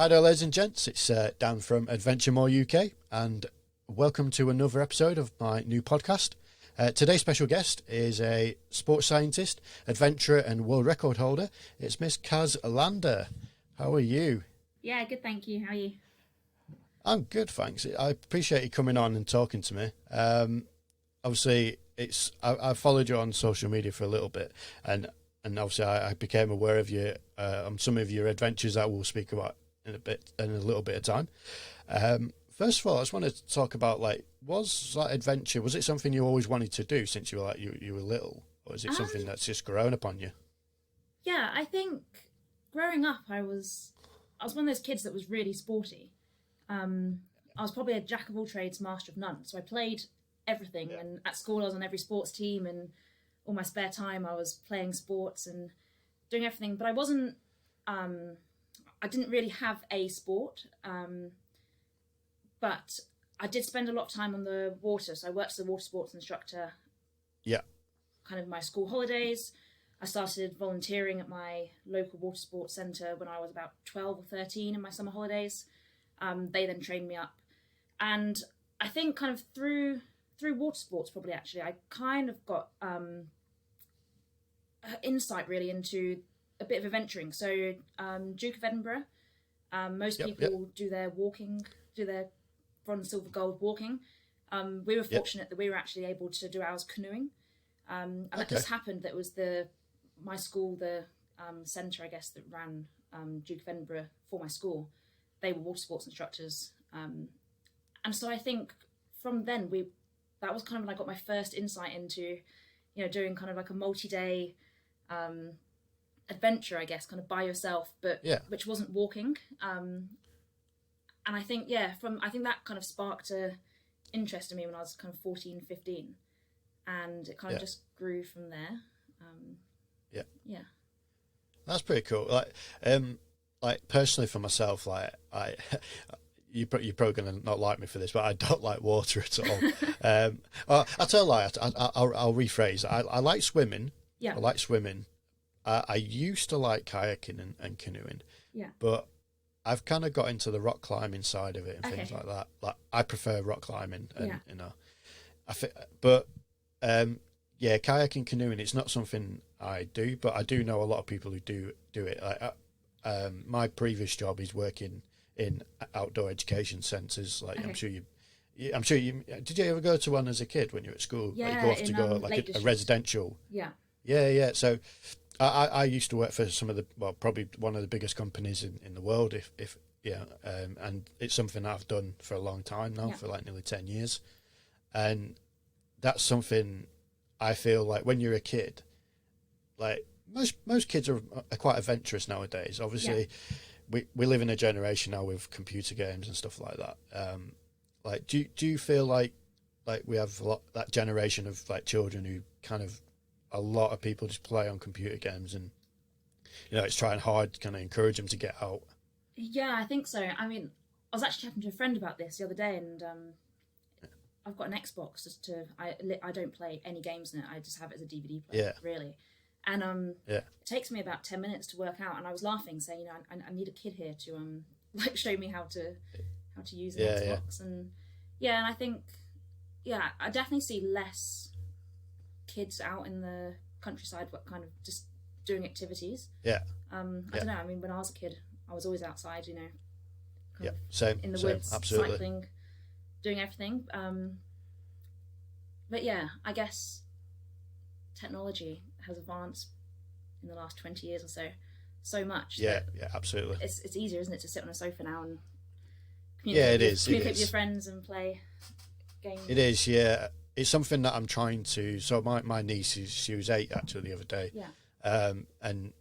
Hi there, ladies and gents. It's Dan from Adventure More UK, and welcome to another episode of my new podcast. Today's special guest is a sports scientist, adventurer, and world record holder. It's Miss Cazz LANDER. How are you? Yeah, good, thank you. How are you? I'm good, thanks. I appreciate you coming on and talking to me. Obviously, I followed you on social media for a little bit, and obviously I became aware of you on some of your adventures that we'll speak about in a little bit of time. First of all, I just wanted to talk about, was that adventure, was it something you always wanted to do since you were you were little, or is it something that's just grown upon you? Yeah, I think growing up I was one of those kids that was really sporty. I was probably a jack of all trades, master of none. So I played everything, and at school I was on every sports team, and all my spare time I was playing sports and doing everything. But I wasn't I didn't really have a sport, but I did spend a lot of time on the water. So I worked as a water sports instructor. Yeah. Kind of my school holidays. I started volunteering at my local water sports centre when I was about 12 or 13 in my summer holidays. They then trained me up. And I think kind of through water sports, probably actually, I kind of got insight really into a bit of adventuring. So Duke of Edinburgh, most people do their bronze, silver, gold walking. We were fortunate that we were actually able to do ours canoeing. And that just happened that it was my school, the centre, I guess, that ran Duke of Edinburgh for my school. They were water sports instructors. And so I think from then, that was kind of when I got my first insight into, doing kind of like a multi-day adventure, I guess, kind of by yourself, but which wasn't walking. And I think, I think that kind of sparked a interest in me when I was kind of 14, 15. And it kind of just grew from there. Yeah. That's pretty cool. Like personally for myself, you're probably gonna not like me for this, but I don't like water at all. I'll tell you, I'll rephrase. I like swimming. Yeah. I like swimming. I used to like kayaking and canoeing. Yeah. But I've kind of got into the rock climbing side of it and things like that. Like I prefer rock climbing, and kayaking, canoeing, it's not something I do, but I do know a lot of people who do it. My previous job is working in outdoor education centres. I'm sure you. Did you ever go to one as a kid when you were at school? Yeah, you go off to go a residential. Yeah. Yeah. So I used to work for some of probably one of the biggest companies in the world. And it's something I've done for a long time now, for nearly 10 years, and that's something I feel like when you're a kid, like most kids are quite adventurous nowadays. Obviously, we live in a generation now with computer games and stuff like that. Do you feel like we have that generation of generation who kind of, a lot of people just play on computer games, and it's trying hard to kind of encourage them to get out? Yeah, I think so. I mean, I was actually talking to a friend about this the other day, and I've got an Xbox. I don't play any games in it. I just have it as a DVD player, really. And it takes me about 10 minutes to work out. And I was laughing, saying, I need a kid here to show me how to use an Xbox. And I think I definitely see less kids out in the countryside, kind of just doing activities. I don't know. I mean, when I was a kid, I was always outside, same in the woods, absolutely. Cycling, doing everything. But I guess technology has advanced in the last 20 years or so much. Yeah, absolutely. It's easier, isn't it, to sit on a sofa now and communicate with your friends and play games. It is, yeah. It's something that I'm trying to. So my niece she was 8 actually the other day. Yeah. And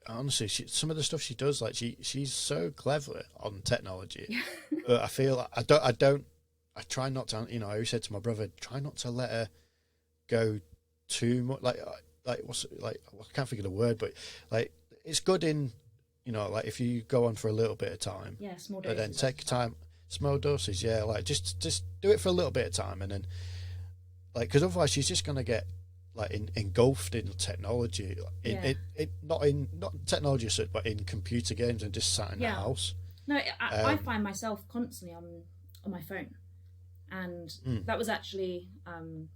honestly, some of the stuff she does, she's so clever on technology. Yeah. But I feel I try not to. I always said to my brother, try not to let her go too much. I can't think of the word, but it's good in, if you go on for a little bit of time. Yeah, small doses. But then take time, small doses. Yeah, just do it for a little bit of time, and then because otherwise she's just gonna get engulfed in technology, not technology as such, but in computer games, and just sat in the house. No, I find myself constantly on my phone, and that was actually I'm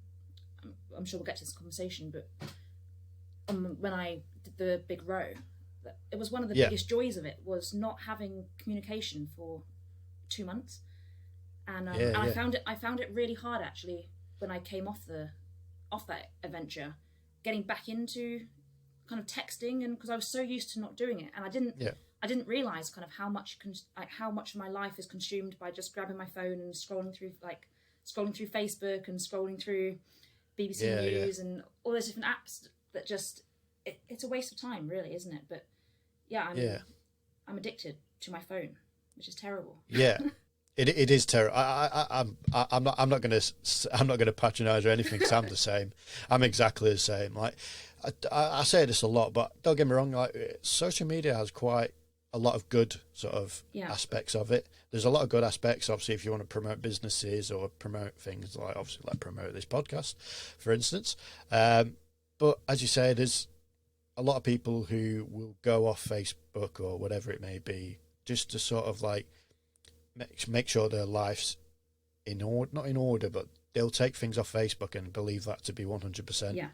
sure we'll get to this conversation, but when I did the big row, it was one of the biggest joys of it was not having communication for 2 months, and I found it really hard actually when I came off that adventure, getting back into kind of texting, and because I was so used to not doing it, and I didn't realize kind of how much of my life is consumed by just grabbing my phone and scrolling through Facebook and scrolling through BBC News and all those different apps that just it's a waste of time, really, isn't it? But I'm addicted to my phone, which is terrible. Yeah. It is terrible. I'm not gonna patronise or anything, because I'm the same. I'm exactly the same. Like I say this a lot, but don't get me wrong. Like social media has quite a lot of good sort of aspects of it. There's a lot of good aspects, obviously, if you want to promote businesses or promote things like promote this podcast, for instance. But as you say, there's a lot of people who will go off Facebook or whatever it may be just to sort of like make sure their life's in order, not in order, but they'll take things off Facebook and believe that to be 100%,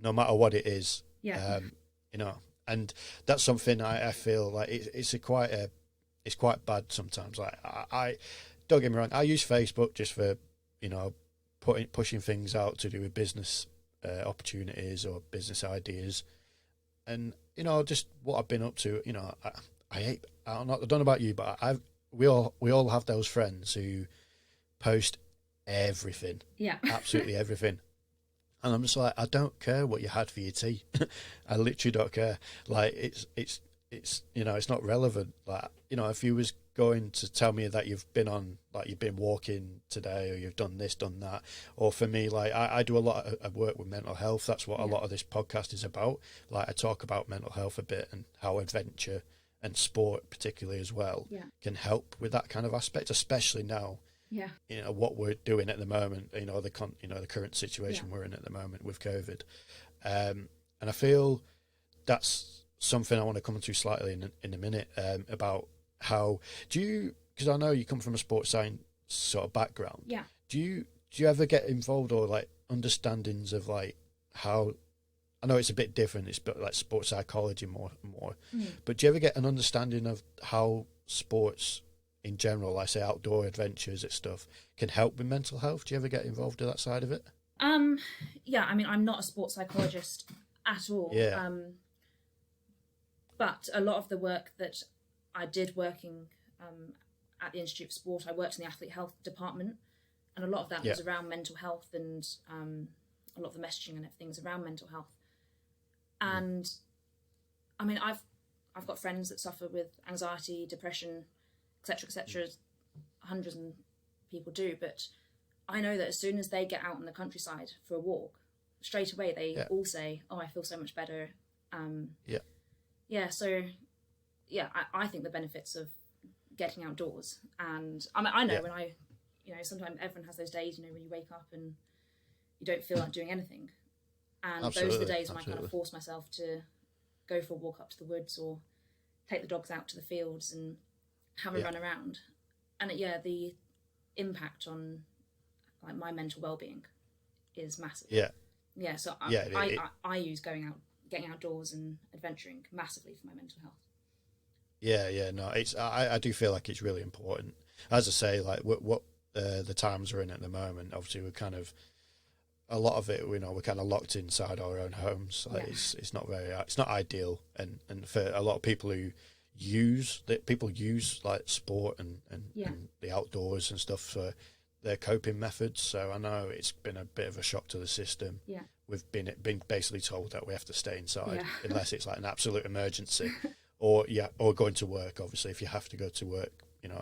no matter what it is. And that's something I feel like it's quite bad sometimes. Like I don't get me wrong, I use Facebook just for pushing things out to do with business opportunities or business ideas, and just what I've been up to. I don't know about you, but we all have those friends who post everything, absolutely everything, and I'm just like, I don't care what you had for your tea. I literally don't care. Like it's not relevant. Like if you was going to tell me that you've been walking today, or you've done this, done that, or for me, like I do a lot of work with mental health. That's what a lot of this podcast is about. Like I talk about mental health a bit and how adventure and sport particularly as well can help with that kind of aspect, especially now. What we're doing at the moment, the current situation we're in at the moment with COVID, and I feel that's something I want to come to slightly in a minute, about how because I know you come from a sports science sort of background. Do you ever get involved or like understandings of like how, I know it's a bit different, it's a bit like sports psychology more, but do you ever get an understanding of how sports in general, like say outdoor adventures and stuff, can help with mental health? Do you ever get involved in that side of it? I mean, I'm not a sports psychologist at all. But a lot of the work that I did working at the Institute of Sport, I worked in the athlete health department, and a lot of that was around mental health, and a lot of the messaging and everything is around mental health. And I mean, I've got friends that suffer with anxiety, depression, etc., hundreds of people do, but I know that as soon as they get out in the countryside for a walk, straight away they all say, "Oh, I feel so much better." I think the benefits of getting outdoors, and I know when I, sometimes everyone has those days, when you wake up and you don't feel like doing anything, and those are the days when I kind of force myself to go for a walk up to the woods or take the dogs out to the fields and have a run around. And the impact on like my mental well-being is massive. So I use getting outdoors and adventuring massively for my mental health. I do feel like it's really important. As I say, like what the times we're in at the moment, obviously we're kind of, a lot of it, we're kind of locked inside our own homes. Like it's not ideal, and for a lot of people who use like sport and the outdoors and stuff for their coping methods. So I know it's been a bit of a shock to the system. We've been basically told that we have to stay inside unless it's like an absolute emergency, or going to work. Obviously, if you have to go to work,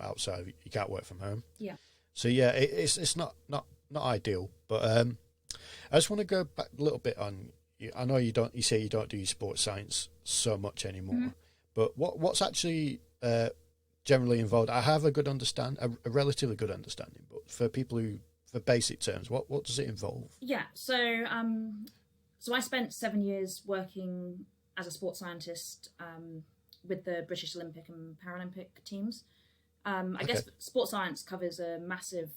outside, you can't work from home. So it's not ideal. But I just want to go back a little bit on. I know you say you don't do sports science so much anymore. But what's actually generally involved? I have a relatively good understanding, but for people for basic terms, what does it involve? So I spent 7 years working as a sports scientist with the British Olympic and Paralympic teams. I guess sports science covers a massive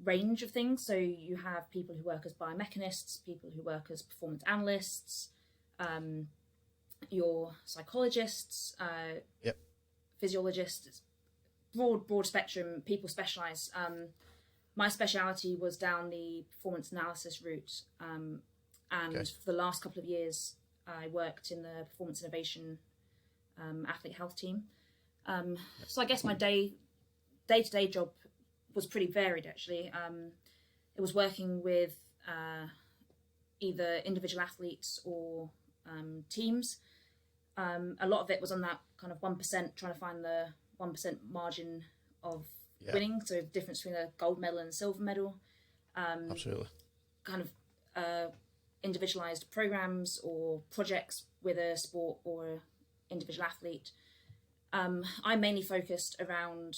range of things. So you have people who work as biomechanists, people who work as performance analysts, your psychologists, physiologists, broad spectrum. People specialize. My speciality was down the performance analysis route, and for the last couple of years, I worked in the performance innovation athlete health team. So I guess my day-to-day job was pretty varied, actually. It was working with either individual athletes or teams. A lot of it was on that kind of 1%, trying to find the 1% margin of winning, so the difference between a gold medal and a silver medal. Absolutely. Kind of individualized programs or projects with a sport or an individual athlete. I mainly focused around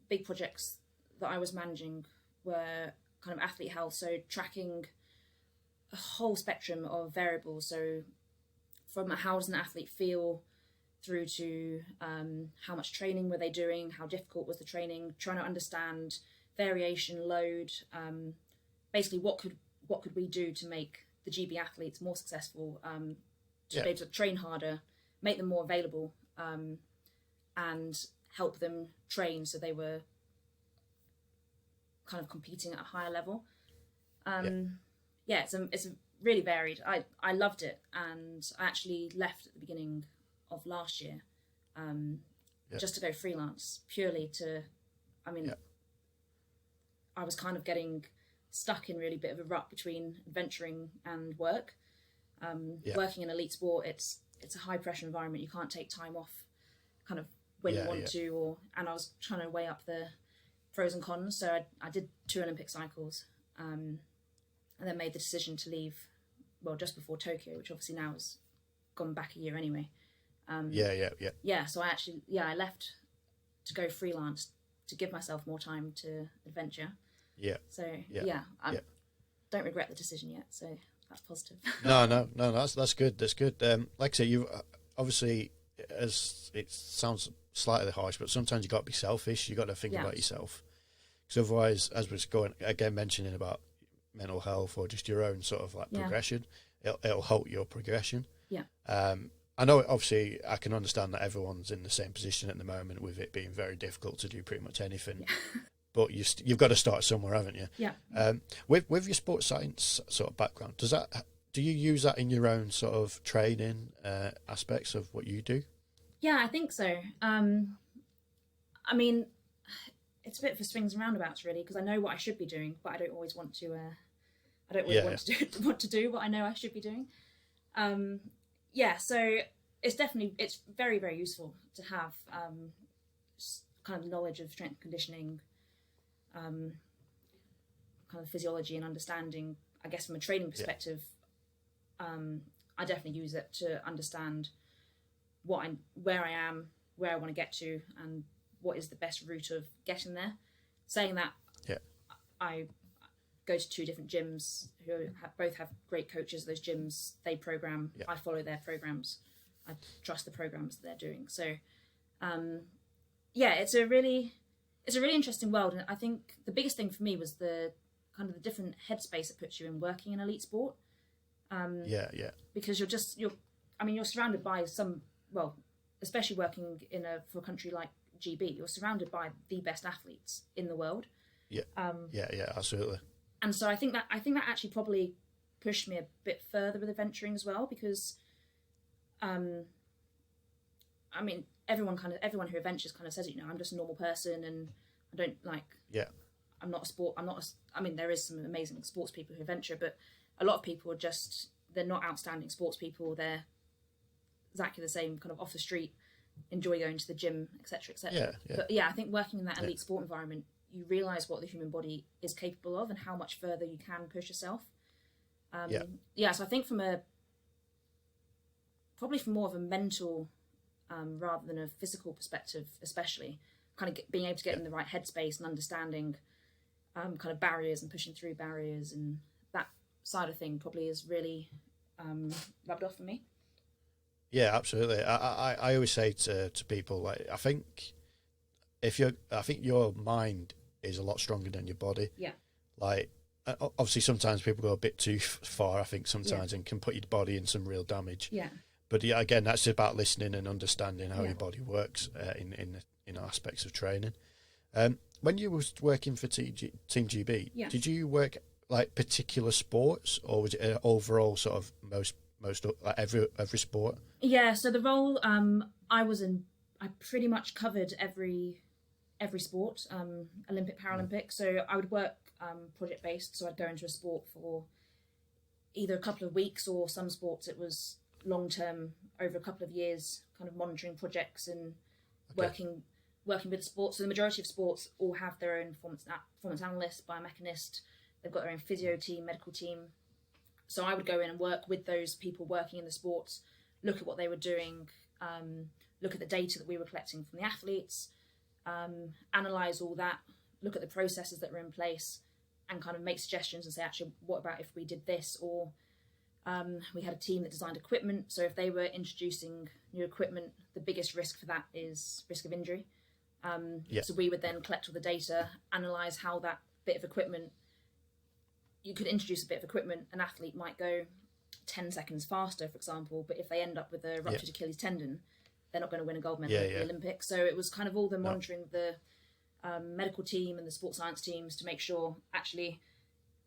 big projects that I was managing were kind of athlete health, so tracking a whole spectrum of variables. So from how does an athlete feel through to how much training were they doing, how difficult was the training, trying to understand variation, load, basically what could we do to make the GB athletes more successful, to be able to train harder, make them more available, and help them train so they were kind of competing at a higher level. It's really varied. I loved it, and I actually left at the beginning of last year just to go freelance, purely to, I was kind of getting stuck in really bit of a rut between adventuring and work. Working in elite sport, it's a high pressure environment. You can't take time off kind of when you want to, and I was trying to weigh up the pros and cons. So I did 2 Olympic cycles, and then made the decision to leave, just before Tokyo, which obviously now has gone back a year anyway. So I left to go freelance to give myself more time to adventure. I don't regret the decision yet, so that's positive. no, that's good. That's good. Like I say, you obviously, as it sounds slightly harsh, but sometimes you got to be selfish. You got to think about yourself, because otherwise, as we're going again mentioning about mental health or just your own sort of like progression, it'll halt your progression. I know, obviously, I can understand that everyone's in the same position at the moment, with it being very difficult to do pretty much anything. But you've got to start somewhere, haven't you? With your sports science sort of background, do you use that in your own sort of training aspects of what you do? Yeah, I think so. It's a bit of swings and roundabouts, really, because I know what I should be doing, but I don't always want to. Want to do what I know I should be doing. So it's very, very useful to have kind of knowledge of strength and conditioning, kind of physiology and understanding. I guess from a training perspective, I definitely use it to understand where I am, where I want to get to, and what is the best route of getting there. Saying that, I go to 2 different gyms who both have great coaches. Those gyms, they program. I follow their programs. I trust the programs that they're doing. So, it's a really interesting world. And I think the biggest thing for me was the kind of the different headspace it puts you in working in elite sport. Because you're surrounded by especially working for a country like GB, you're surrounded by the best athletes in the world. Absolutely. And so I think that actually probably pushed me a bit further with adventuring as well, because everyone who adventures kind of says, I'm just a normal person and I don't I'm not a sport. There is some amazing sports people who adventure, but a lot of people are they're not outstanding sports people. They're exactly the same, kind of off the street, enjoy going to the gym, etc., etc. But I think working in that elite sport environment, you realise what the human body is capable of and how much further you can push yourself. So I think from more of a mental rather than a physical perspective, especially kind of being able to get in the right headspace and understanding kind of barriers and pushing through barriers, and that side of thing probably is really rubbed off for me. Yeah, absolutely. I always say to people, like, I think I think your mind is a lot stronger than your body. Yeah. Like, obviously sometimes people go a bit too far, I think sometimes, and can put your body in some real damage. Yeah. But yeah, again, that's about listening and understanding how your body works in aspects of training. When you was working for Team GB, did you work like particular sports, or was it an overall sort of most like every sport? Yeah. So the role I was in, I pretty much covered every sport, Olympic, Paralympic. So I would work project based. So I'd go into a sport for either a couple of weeks, or some sports it was long term, over a couple of years, kind of monitoring projects and working with the sports. So the majority of sports all have their own performance analyst, biomechanist. They've got their own physio team, medical team. So I would go in and work with those people working in the sports, look at what they were doing, look at the data that we were collecting from the athletes, analyse all that, look at the processes that were in place, and kind of make suggestions and say, actually, what about if we did this? Or we had a team that designed equipment. So if they were introducing new equipment, the biggest risk for that is risk of injury. So we would then collect all the data, analyse how that bit of equipment, you could introduce a bit of equipment, an athlete might go 10 seconds faster, for example, but if they end up with a ruptured Achilles tendon, they're not going to win a gold medal at the Olympics. So it was kind of all the monitoring the medical team and the sports science teams to make sure, actually,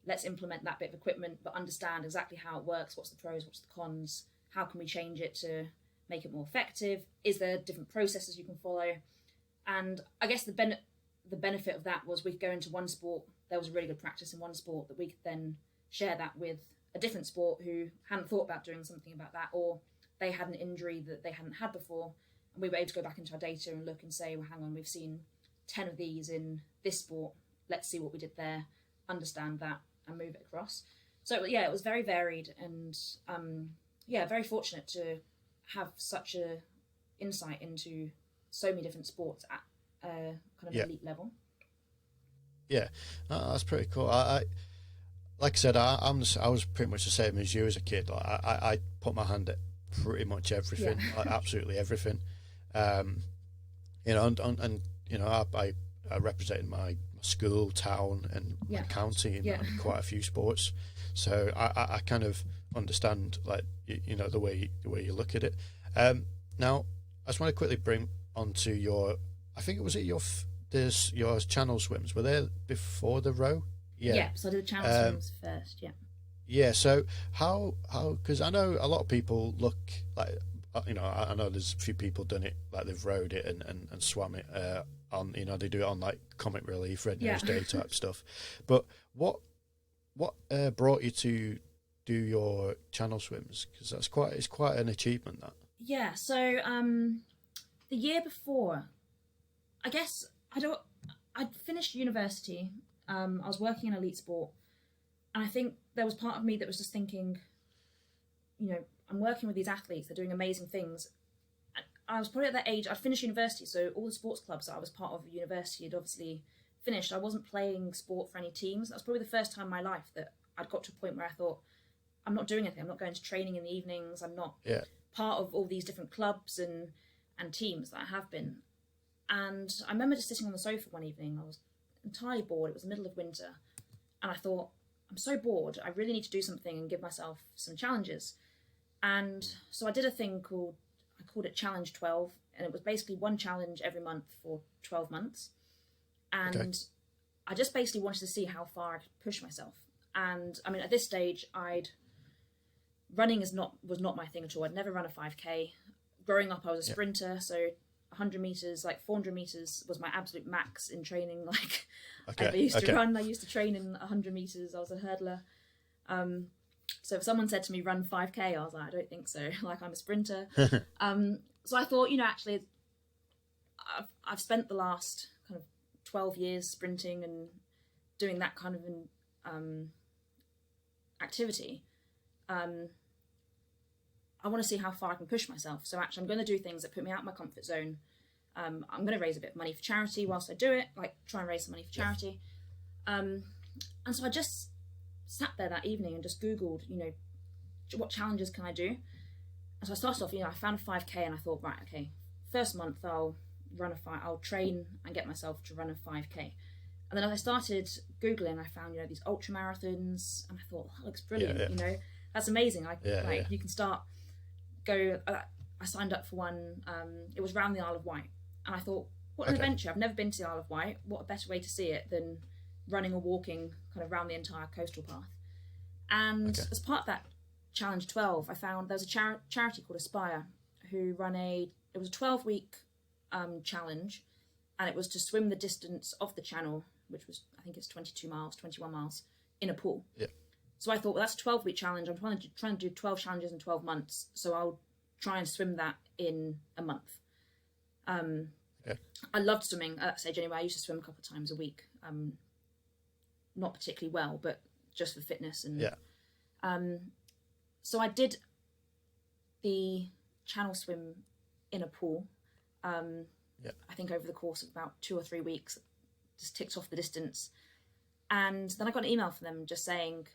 let's implement that bit of equipment, but understand exactly how it works, what's the pros, what's the cons, how can we change it to make it more effective, is there different processes you can follow? And I guess the benefit of that was we could go into one sport, there was a really good practice in one sport, that we could then share that with a different sport who hadn't thought about doing something about that, or they had an injury that they hadn't had before, and we were able to go back into our data and look and say, well, hang on, we've seen 10 of these in this sport, let's see what we did there, understand that, and move it across. So yeah, it was very varied, and very fortunate to have such a insight into so many different sports at a kind of elite level. Yeah, that's pretty cool. I like I said, I was pretty much the same as you as a kid. Like, I put my hand at pretty much everything, like absolutely everything. And I represented my school, town, and my county in quite a few sports. So I kind of understand, like, the way you look at it. Now, I just want to quickly bring onto your, I think it was your channel swims. Were they before the row? Yeah, so I did the channel swims first. Yeah. So how because I know a lot of people look like, I know there's a few people done it, like they've rowed it and swam it on, they do it on like Comic Relief, Red Nose Day type stuff. But what brought you to do your channel swims? Because it's quite an achievement, that. Yeah. So the year before, I guess I'd finished university. I was working in elite sport, and I think there was part of me that was just thinking, I'm working with these athletes, they're doing amazing things. I was probably at that age, I'd finished university, so all the sports clubs that I was part of at university had obviously finished. I wasn't playing sport for any teams. That was probably the first time in my life that I'd got to a point where I thought, I'm not doing anything, I'm not going to training in the evenings, I'm not part of all these different clubs and teams that I have been. And I remember just sitting on the sofa one evening, I was entirely bored, it was the middle of winter, and I thought, I'm so bored, I really need to do something and give myself some challenges. And so I did a thing I called it Challenge 12, and it was basically one challenge every month for 12 months. And I just basically wanted to see how far I could push myself. And I mean, at this stage, running was not my thing at all. I'd never run a 5K. Growing up, I was a sprinter, so 100 meters, like 400 meters was my absolute max in training. Like I used to run, I used to train in 100 meters. I was a hurdler. So if someone said to me, run 5K, I was like, I don't think so. Like, I'm a sprinter. So I thought, actually, I've spent the last kind of 12 years sprinting and doing that kind of an activity. I want to see how far I can push myself. So actually, I'm going to do things that put me out of my comfort zone. I'm going to raise a bit of money for charity whilst I do it, like try and raise some money for charity. And so I just sat there that evening and just Googled, what challenges can I do? And so I started off, I found a 5K and I thought, right, okay, first month I'll I'll train and get myself to run a 5K. And then as I started Googling, I found, you know, these ultra marathons, and I thought, that looks brilliant. You know, that's amazing. You can start, I signed up for one, it was around the Isle of Wight. And I thought, what an adventure. I've never been to the Isle of Wight. What a better way to see it than running or walking kind of around the entire coastal path. And as part of that Challenge 12, I found there was a charity called Aspire who run it was a 12-week challenge, and it was to swim the distance of the channel, which was, I think it's 21 miles, in a pool. Yeah. So I thought, well, that's a 12-week challenge. I'm trying to do 12 challenges in 12 months, so I'll try and swim that in a month. I loved swimming at that stage anyway. I used to swim a couple of times a week. Not particularly well, but just for fitness. And so I did the channel swim in a pool. I think over the course of about 2 or 3 weeks, just ticked off the distance. And then I got an email from them just saying,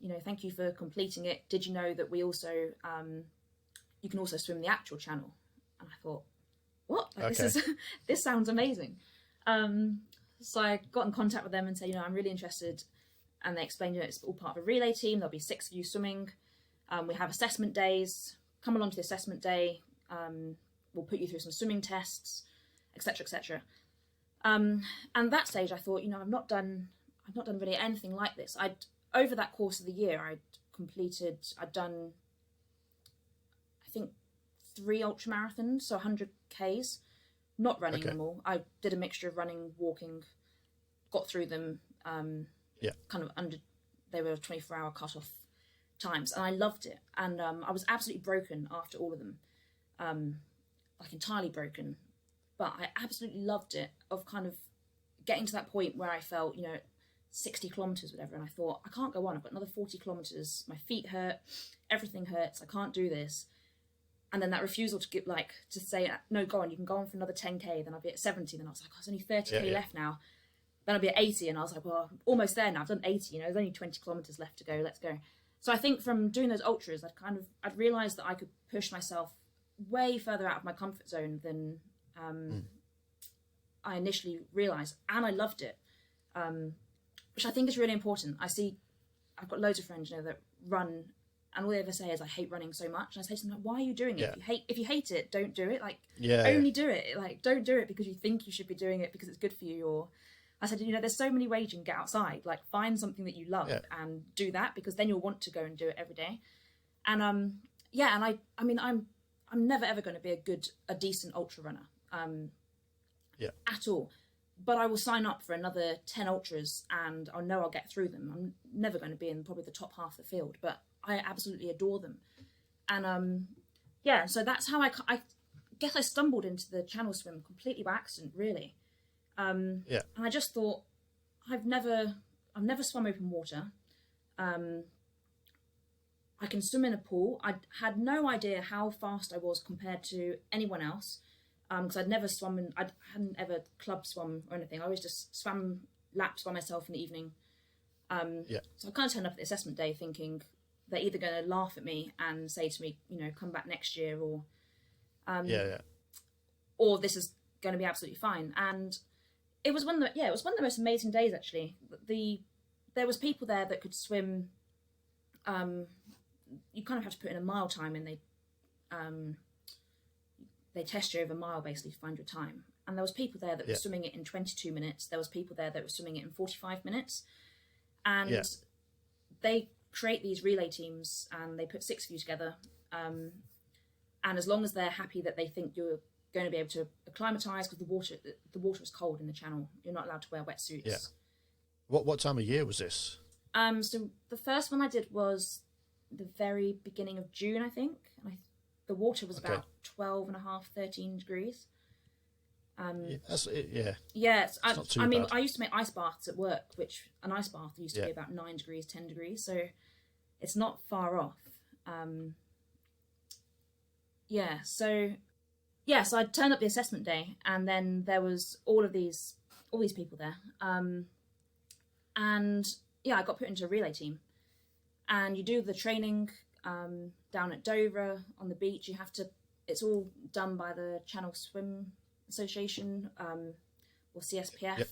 you know, thank you for completing it. Did you know that we also, you can also swim the actual channel? And I thought, what? Like, this sounds amazing. So I got in contact with them and said, you know, I'm really interested. And they explained, you know, it's all part of a relay team. There'll be 6 of you swimming. We have assessment days. Come along to the assessment day. We'll put you through some swimming tests, etc., etc. And that stage, I thought, you know, I've not done really anything like this. Over that course of the year, I'd done, I think, 3 ultramarathons, so 100 Ks, not running them all. I did a mixture of running, walking, got through them, kind of they were 24-hour cut-off times, and I loved it. And I was absolutely broken after all of them, like entirely broken. But I absolutely loved it, of kind of getting to that point where I felt, you know, 60 kilometres, whatever, and I thought, I can't go on, I've got another 40 kilometres, my feet hurt, everything hurts, I can't do this. And then that refusal to say, no, go on, you can go on for another 10K, then I'll be at 70, then I was like, oh, there's only 30K left now, then I'll be at 80, and I was like, well, I'm almost there now, I've done 80, you know, there's only 20 kilometres left to go, let's go. So I think from doing those ultras, I'd realised that I could push myself way further out of my comfort zone than I initially realised, and I loved it, which I think is really important. I've got loads of friends, you know, that run, and all they ever say is, I hate running so much. And I say to them, like, why are you doing it? If you hate it, don't do it. Like, only do it. Like, don't do it because you think you should be doing it because it's good for you. Or I said, you know, there's so many ways you can get outside. Like, find something that you love and do that, because then you'll want to go and do it every day. And and I mean, I'm never ever going to be a decent ultra runner, at all. But I will sign up for another 10 ultras, and I know I'll get through them. I'm never going to be in probably the top half of the field, but I absolutely adore them. And so that's how I guess I stumbled into the channel swim completely by accident, really. And I just thought, I've never swum open water. I can swim in a pool. I had no idea how fast I was compared to anyone else, because I'd never swum, I hadn't ever club swum or anything. I always just swam laps by myself in the evening. So I kind of turned up at the assessment day thinking they're either going to laugh at me and say to me, you know, come back next year, or or this is going to be absolutely fine. And it was one of the most amazing days, actually. There was people there that could swim. You kind of have to put in a mile time, and they test you over a mile basically to find your time. And there was people there that were swimming it in 22 minutes. There was people there that were swimming it in 45 minutes. And they create these relay teams, and they put 6 of you together. And as long as they're happy that they think you're going to be able to acclimatise, because the water is cold in the channel. You're not allowed to wear wetsuits. Yeah. What time of year was this? So the first one I did was the very beginning of June, I think. And the water was about 12.5, 13 degrees. It's not too bad. I used to make ice baths at work, which an ice bath used to be about 9 degrees, 10 degrees. So it's not far off. So I turned up the assessment day, and then there was all these people there. I got put into a relay team, and you do the training down at Dover on the beach. It's all done by the Channel Swim Association, or CSPF.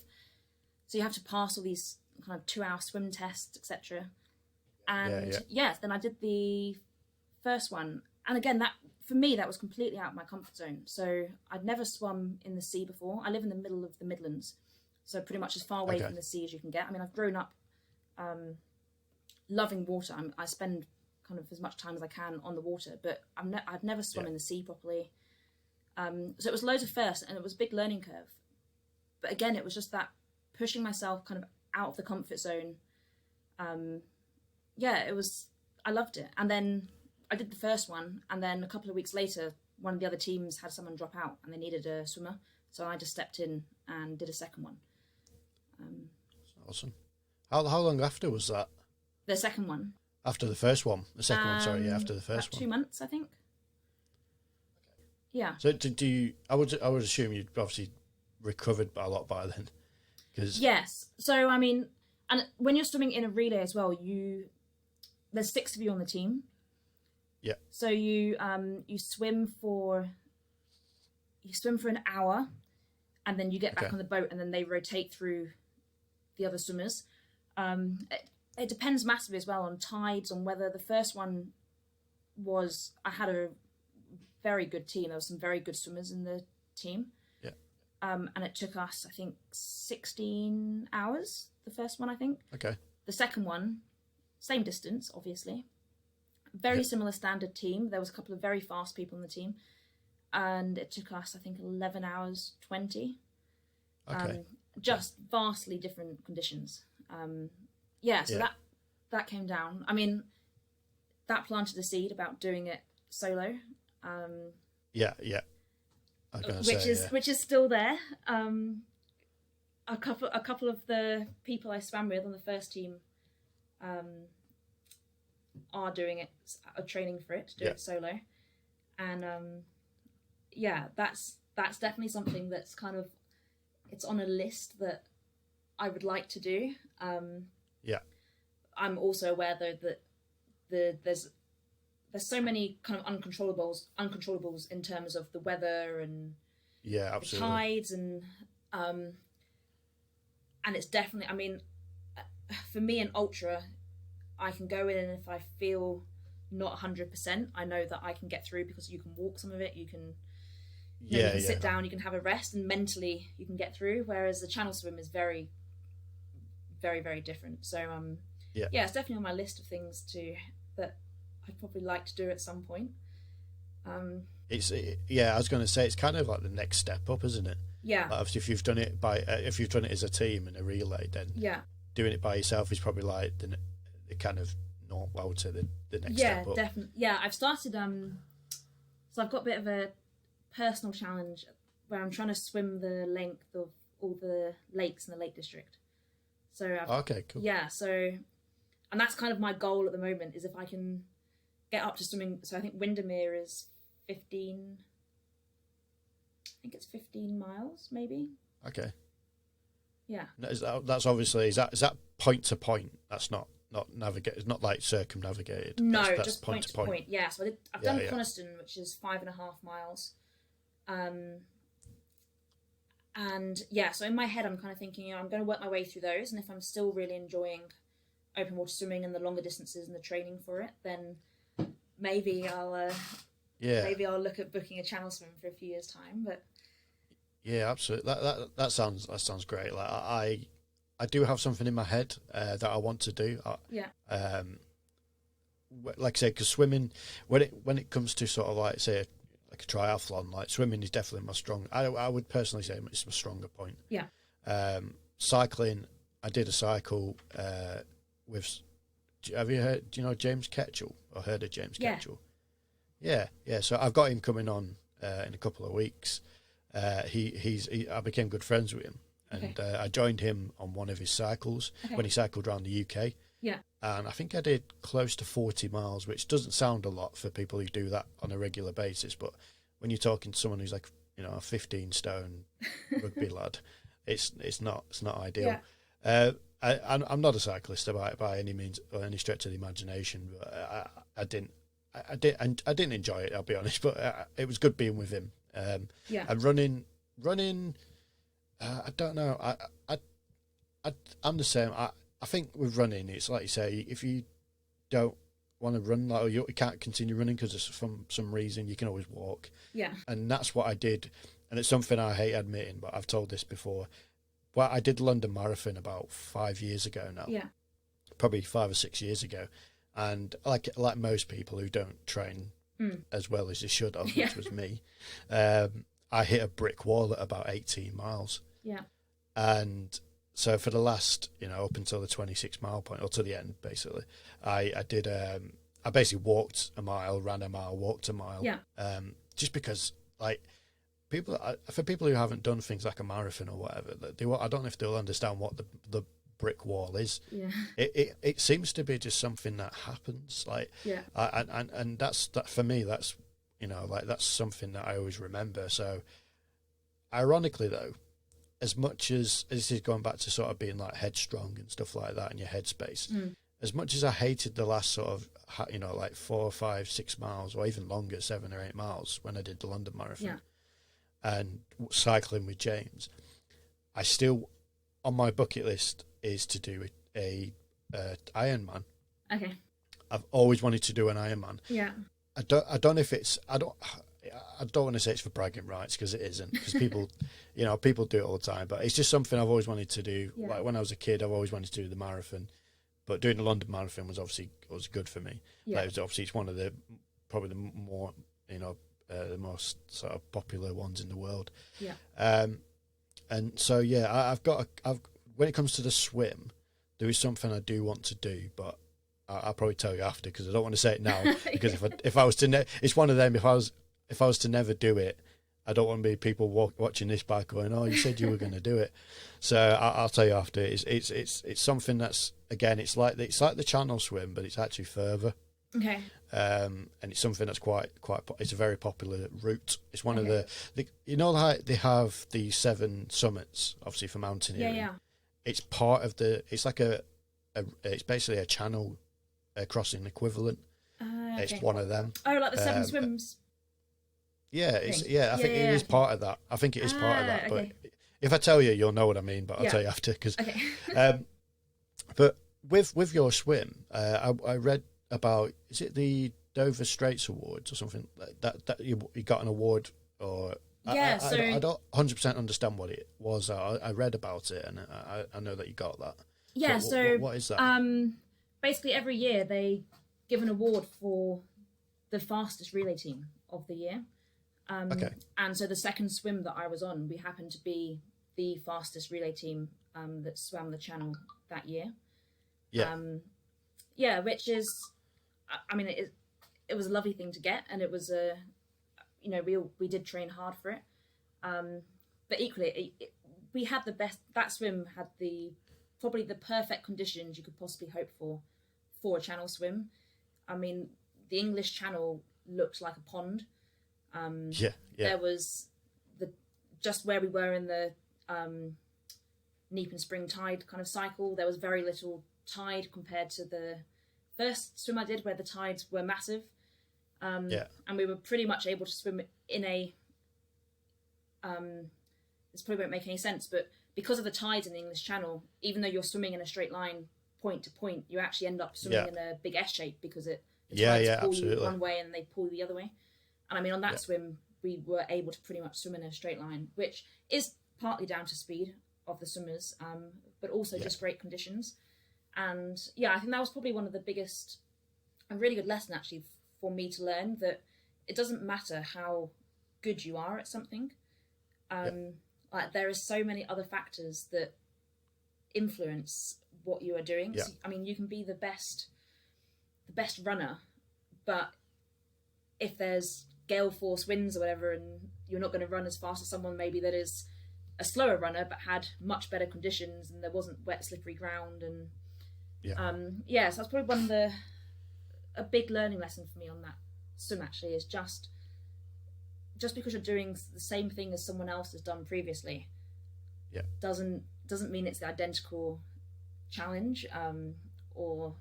So you have to pass all these kind of 2-hour swim tests, etc. And then I did the first one. And again, that for me, that was completely out of my comfort zone. So I'd never swum in the sea before. I live in the middle of the Midlands, so pretty much as far away from the sea as you can get. I mean, I've grown up loving water. I spend kind of as much time as I can on the water, but I've never swum in the sea properly. So it was loads of firsts, and it was a big learning curve. But again, it was just that pushing myself kind of out of the comfort zone. It was, I loved it. And then I did the first one, and then a couple of weeks later, one of the other teams had someone drop out and they needed a swimmer. So I just stepped in and did a second one. Awesome. How long after was that? The second one. After the first one? The second one, sorry, after the first one. 2 months, I think. Yeah. So do you, I would assume you'd obviously recovered a lot by then. Yes. So, I mean, and when you're swimming in a relay as well, there's 6 of you on the team. Yeah. So you swim for an hour, and then you get back on the boat, and then they rotate through the other swimmers. It depends massively as well on tides, on whether the first one was, I had a very good team. There were some very good swimmers in the team. Yeah. And it took us, I think, 16 hours, the first one, I think. Okay. The second one, same distance, obviously. Very similar standard team. There was a couple of very fast people on the team. And it took us, I think, 11 hours 20. Okay. Just vastly different conditions. So that came down. I mean, that planted the seed about doing it solo. Which is still there. A couple of the people I swam with on the first team are doing it, are training for it, to do it solo. And that's definitely something that's kind of, it's on a list that I would like to do. I'm also aware though that there's so many kind of uncontrollables in terms of the weather and absolutely. the tides and it's definitely, I mean, for me in ultra, I can go in and if I feel not 100%, I know that I can get through because you can walk some of it, you can sit down, you can have a rest, and mentally you can get through, whereas the channel swim is very, very, very different. So it's definitely on my list of things that I'd probably like to do at some point. I was going to say it's kind of like the next step up, isn't it? Yeah. Like obviously, if you've done it as a team in a relay, then doing it by yourself is probably like the kind of not well to the next step up. Yeah, definitely. Yeah, I've started. So I've got a bit of a personal challenge where I'm trying to swim the length of all the lakes in the Lake District. So okay, cool. Yeah, so and that's kind of my goal at the moment, is if I can get up to swimming. So I think Windermere is 15. I think it's 15 miles, maybe. Okay. Yeah. That's obviously is that point to point. That's not navigate. It's not like circumnavigated. No, that's just point to point. Yeah. So I've done Coniston, which is 5.5 miles. And so in my head, I'm kind of thinking, I'm going to work my way through those, and if I'm still really enjoying open water swimming and the longer distances and the training for it, then maybe I'll look at booking a channel swim for a few years' time. But absolutely, that sounds great. Like I do have something in my head that I want to do. Like I say, because swimming, when it comes to sort of like say like a triathlon, like swimming is definitely my strong. I would personally say it's my stronger point. Yeah. Cycling, I did a cycle with. Have you heard? Do you know James Ketchell? Or heard of James Ketchell? Yeah. So I've got him coming on in a couple of weeks. I became good friends with him, and I joined him on one of his cycles when he cycled around the UK. Yeah. And I think I did close to 40 miles, which doesn't sound a lot for people who do that on a regular basis. But when you're talking to someone who's like, a 15 stone rugby lad, it's not ideal. Yeah. I'm not a cyclist by any means or any stretch of the imagination. But I didn't enjoy it, I'll be honest. But it was good being with him. And running running, I don't know. I'm the same. I think with running, it's like you say, if you don't want to run, like, or you can't continue running because from some reason, you can always walk. Yeah. And that's what I did. And it's something I hate admitting, but I've told this before. Well, I did London Marathon about 5 years ago now. Yeah. Probably 5 or 6 years ago. And like most people who don't train as well as they should have, which was me, I hit a brick wall at about 18 miles. Yeah. And so for the last, up until the 26-mile point, or to the end, basically, I did, I basically walked a mile, ran a mile, walked a mile. Yeah. Just because, like, for people who haven't done things like a marathon or whatever, I don't know if they'll understand what the brick wall is. Yeah. It seems to be just something that happens, like, yeah. And that for me, that's like, that's something that I always remember. So ironically though, as much as this is going back to sort of being like headstrong and stuff like that in your headspace, as much as I hated the last sort of like 4, 5, 6 miles, or even longer, 7 or 8 miles when I did the London Marathon, and cycling with James, I still, on my bucket list, is to do a Ironman. Okay. I've always wanted to do an Ironman. Yeah. I don't know if it's, I don't want to say it's for bragging rights, because it isn't, because people people do it all the time, but it's just something I've always wanted to do. Yeah. Like when I was a kid, I've always wanted to do the marathon, but doing the London Marathon was good for me. Yeah. Like, it's one of the probably the more the most sort of popular ones in the world. Yeah. And so I've when it comes to the swim, there is something I do want to do, but I'll probably tell you after, because I don't want to say it now. Because if I was to, it's one of them. If I was to never do it, I don't want to be people watching this back going, "Oh, you said you were going to do it." So I'll tell you after. It's something that's, again, it's like the Channel swim, but it's actually further. Okay. And it's something that's quite. It's a very popular route. It's one of the like they have the 7 summits, obviously, for mountaineering. Yeah. It's part of the. It's like it's basically a channel crossing equivalent. Okay. It's one of them. Oh, like the 7 swims. Yeah, I think it is part of that. I think it is part of that. Okay. But if I tell you, you'll know what I mean. But I'll tell you after. Cause, okay. But with your swim, I read about, is it the Dover Straits Awards or something like that you got an award, or I don't 100% understand what it was. I read about it, and I know that you got that. Yeah. So what is that? Basically every year they give an award for the fastest relay team of the year. Okay. And so the second swim that I was on, we happened to be the fastest relay team that swam the Channel that year. Yeah. Which is, I mean, it was a lovely thing to get, and it was we did train hard for it. But equally, we had the best. That swim had probably the perfect conditions you could possibly hope for a Channel swim. I mean, the English Channel looked like a pond. There was just where we were in the neap and spring tide kind of cycle. There was very little tide compared to the first swim I did, where the tides were massive. And we were pretty much able to swim in a. This probably won't make any sense, but because of the tides in the English Channel, even though you're swimming in a straight line, point to point, you actually end up swimming in a big S shape, because the tides pull you one way and they pull you the other way. And I mean, on that swim, we were able to pretty much swim in a straight line, which is partly down to speed of the swimmers, but also just great conditions. And I think that was probably one of the biggest, a really good lesson actually for me to learn, that it doesn't matter how good you are at something. Like, there is so many other factors that influence what you are doing. So, I mean, you can be the best runner, but if there's gale force winds or whatever, and you're not going to run as fast as someone maybe that is a slower runner but had much better conditions, and there wasn't wet, slippery ground, and so that's probably a big learning lesson for me on that swim, actually, is just because you're doing the same thing as someone else has done previously, doesn't mean it's the identical challenge, or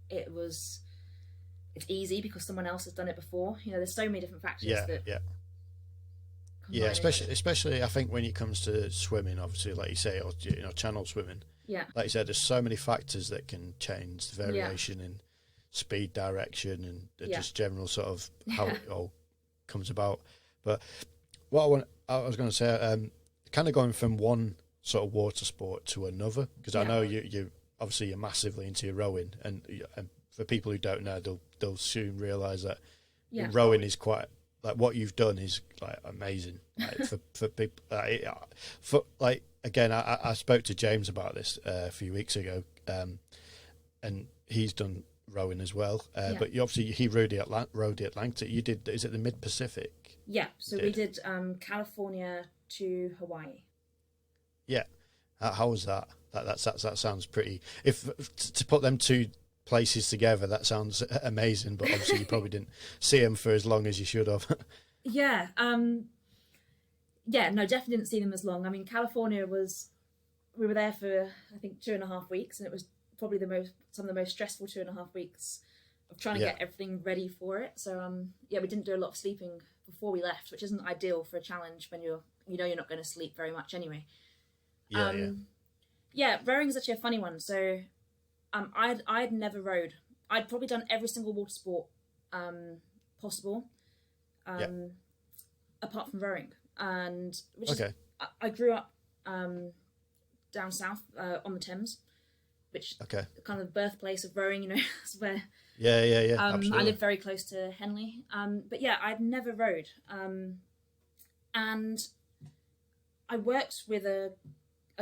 it's easy because someone else has done it before. There's so many different factors that Yeah, especially I think when it comes to swimming, obviously, like you say, or channel swimming. Yeah. Like you said, there's so many factors that can change the variation in speed, direction, and just general sort of how it all comes about. But what I was going to say, kind of going from one sort of water sport to another, because I know you obviously you're massively into your rowing, and for people who don't know, they'll soon realise that rowing is quite, like, what you've done is like amazing, like, for people. For like, again, I spoke to James about this a few weeks ago, and he's done rowing as well. But he rowed the Atlantic. You did, is it the Mid Pacific? Yeah, so we did California to Hawaii. Yeah, how was that? That sounds pretty. If to put them two places together, that sounds amazing. But obviously, you probably didn't see them for as long as you should have. Yeah. No, definitely didn't see them as long. I mean, California we were there for, I think, 2.5 weeks, and it was probably some of the most stressful 2.5 weeks of trying to get everything ready for it. So we didn't do a lot of sleeping before we left, which isn't ideal for a challenge when you're not going to sleep very much anyway. Rowing is actually a funny one. So I'd never rowed. I'd probably done every single water sport possible, apart from rowing. And I grew up down south on the Thames, which kind of the birthplace of rowing. Is where I live very close to Henley. But yeah, I'd never rowed, and I worked with a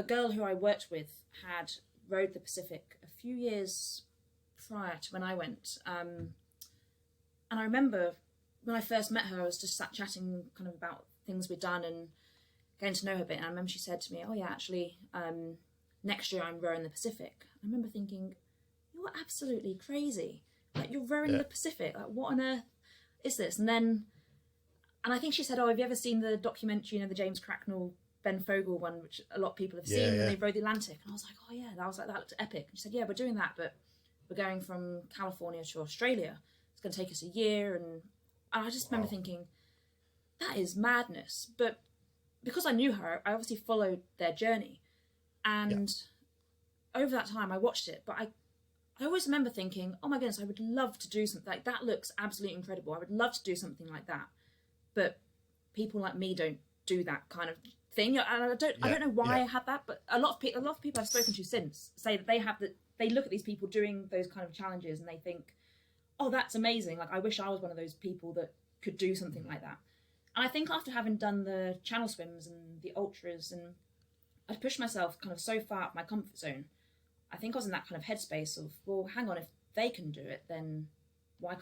girl who I worked with had rowed the Pacific a few years prior to when I went. And I remember when I first met her, I was just sat chatting kind of about things we'd done and getting to know her a bit. And I remember she said to me, "Oh yeah, actually, next year I'm rowing the Pacific." I remember thinking, "You're absolutely crazy! Like, you're rowing the Pacific? Like, what on earth is this?" And I think she said, "Oh, have you ever seen the documentary, the James Cracknell, Ben Fogle one, which a lot of people have seen, and they rowed the Atlantic?" And I was like, "Oh yeah," that looked epic. And she said, "Yeah, we're doing that, but we're going from California to Australia. It's going to take us a year." And I just remember thinking, that is madness. But because I knew her, I obviously followed their journey. And over that time, I watched it. But I always remember thinking, oh my goodness, I would love to do something like that. Looks absolutely incredible. I would love to do something like that. But people like me don't do that kind of thing. And I don't know why I had that, but a lot of people I've spoken to since say that they look at these people doing those kind of challenges and they think, oh, that's amazing. Like, I wish I was one of those people that could do something like that. And I think after having done the channel swims and the ultras, and I'd pushed myself kind of so far out of my comfort zone, I think I was in that kind of headspace of, well, hang on, if they can do it, then why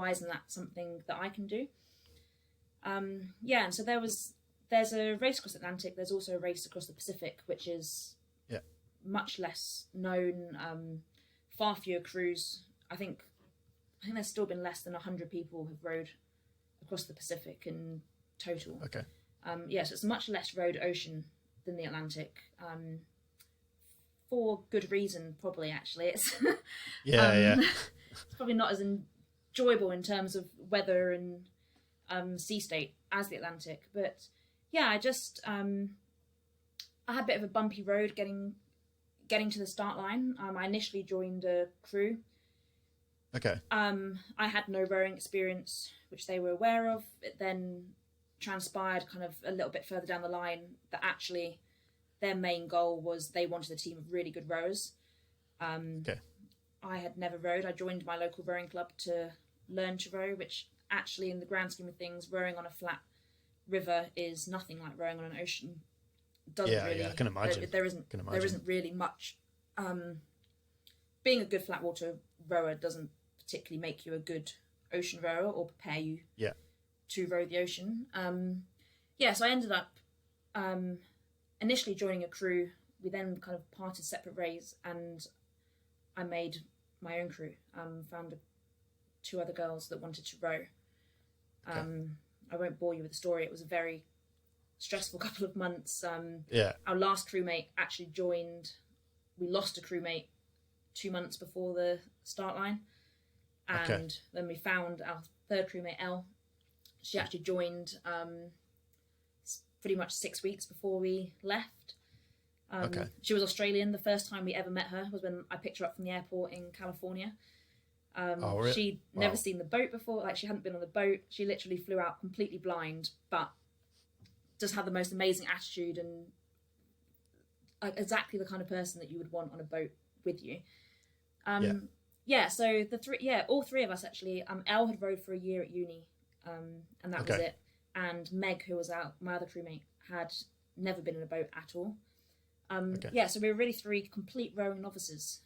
isn't that something that I can do? And so there's a race across the Atlantic. There's also a race across the Pacific, which is much less known, far fewer crews. I think there's still been less than 100 people who've rowed across the Pacific in total. Okay. So it's a much less rowed ocean than the Atlantic, for good reason, probably. Actually, it's it's probably not as enjoyable in terms of weather and sea state as the Atlantic. But yeah, I just I had a bit of a bumpy road getting to the start line. I initially joined a crew. Okay. I had no rowing experience, which they were aware of. It then transpired kind of a little bit further down the line that actually their main goal was they wanted a team of really good rowers. I had never rowed. I joined my local rowing club to learn to row, which actually, in the grand scheme of things, rowing on a flat river is nothing like rowing on an ocean. I can imagine. There isn't really much. Being a good flat water rower doesn't particularly make you a good ocean rower or prepare you to row the ocean. So I ended up initially joining a crew. We then kind of parted separate ways, and I made my own crew. Found two other girls that wanted to row. I won't bore you with the story. It was a very stressful couple of months. Our last crewmate actually joined. We lost a crewmate 2 months before the start line, and then we found our third crewmate, Elle. She actually joined pretty much 6 weeks before we left. She was Australian. The first time we ever met her was when I picked her up from the airport in California. Really? She'd never seen the boat before. Like, she hadn't been on the boat. She literally flew out completely blind, but just had the most amazing attitude and like exactly the kind of person that you would want on a boat with you. So all three of us actually. Elle had rowed for a year at uni, and that was it. And Meg, who was my other crewmate, had never been in a boat at all. So we were really three complete rowing novices,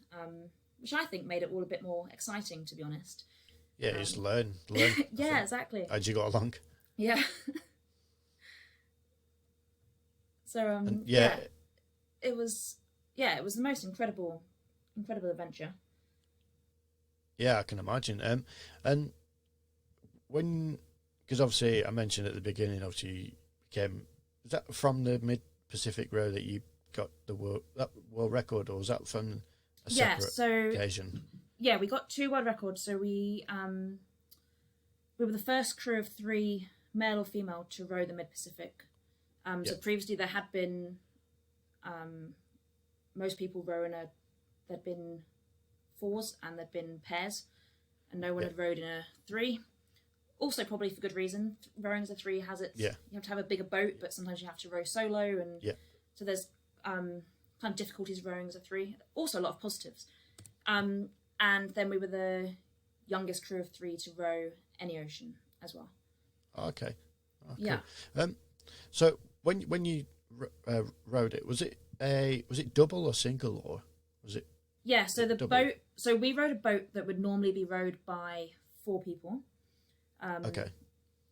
which I think made it all a bit more exciting, to be honest. Yeah, just learn. Yeah, exactly. How'd you got along? Yeah. So it was the most incredible adventure. Yeah, I can imagine. And when, because obviously I mentioned at the beginning, obviously you became, is that from the Mid-Pacific Row that you got the world record, or was that from a separate occasion? Yeah, we got 2 world records. So we were the first crew of 3, male or female, to row the Mid-Pacific. So previously there had been most people rowing there'd been 4s and there'd been pairs, and no one had rowed in a 3. Also, probably for good reason. Rowing as a 3 has its. You have to have a bigger boat, but sometimes you have to row solo, and so there's kind of difficulties rowing as a 3. Also, a lot of positives. And then we were the youngest crew of 3 to row any ocean as well. Okay. Yeah. So when you rowed it, was it double or single, or was it? Yeah. So the double? Boat. So we rowed a boat that would normally be rowed by 4 people.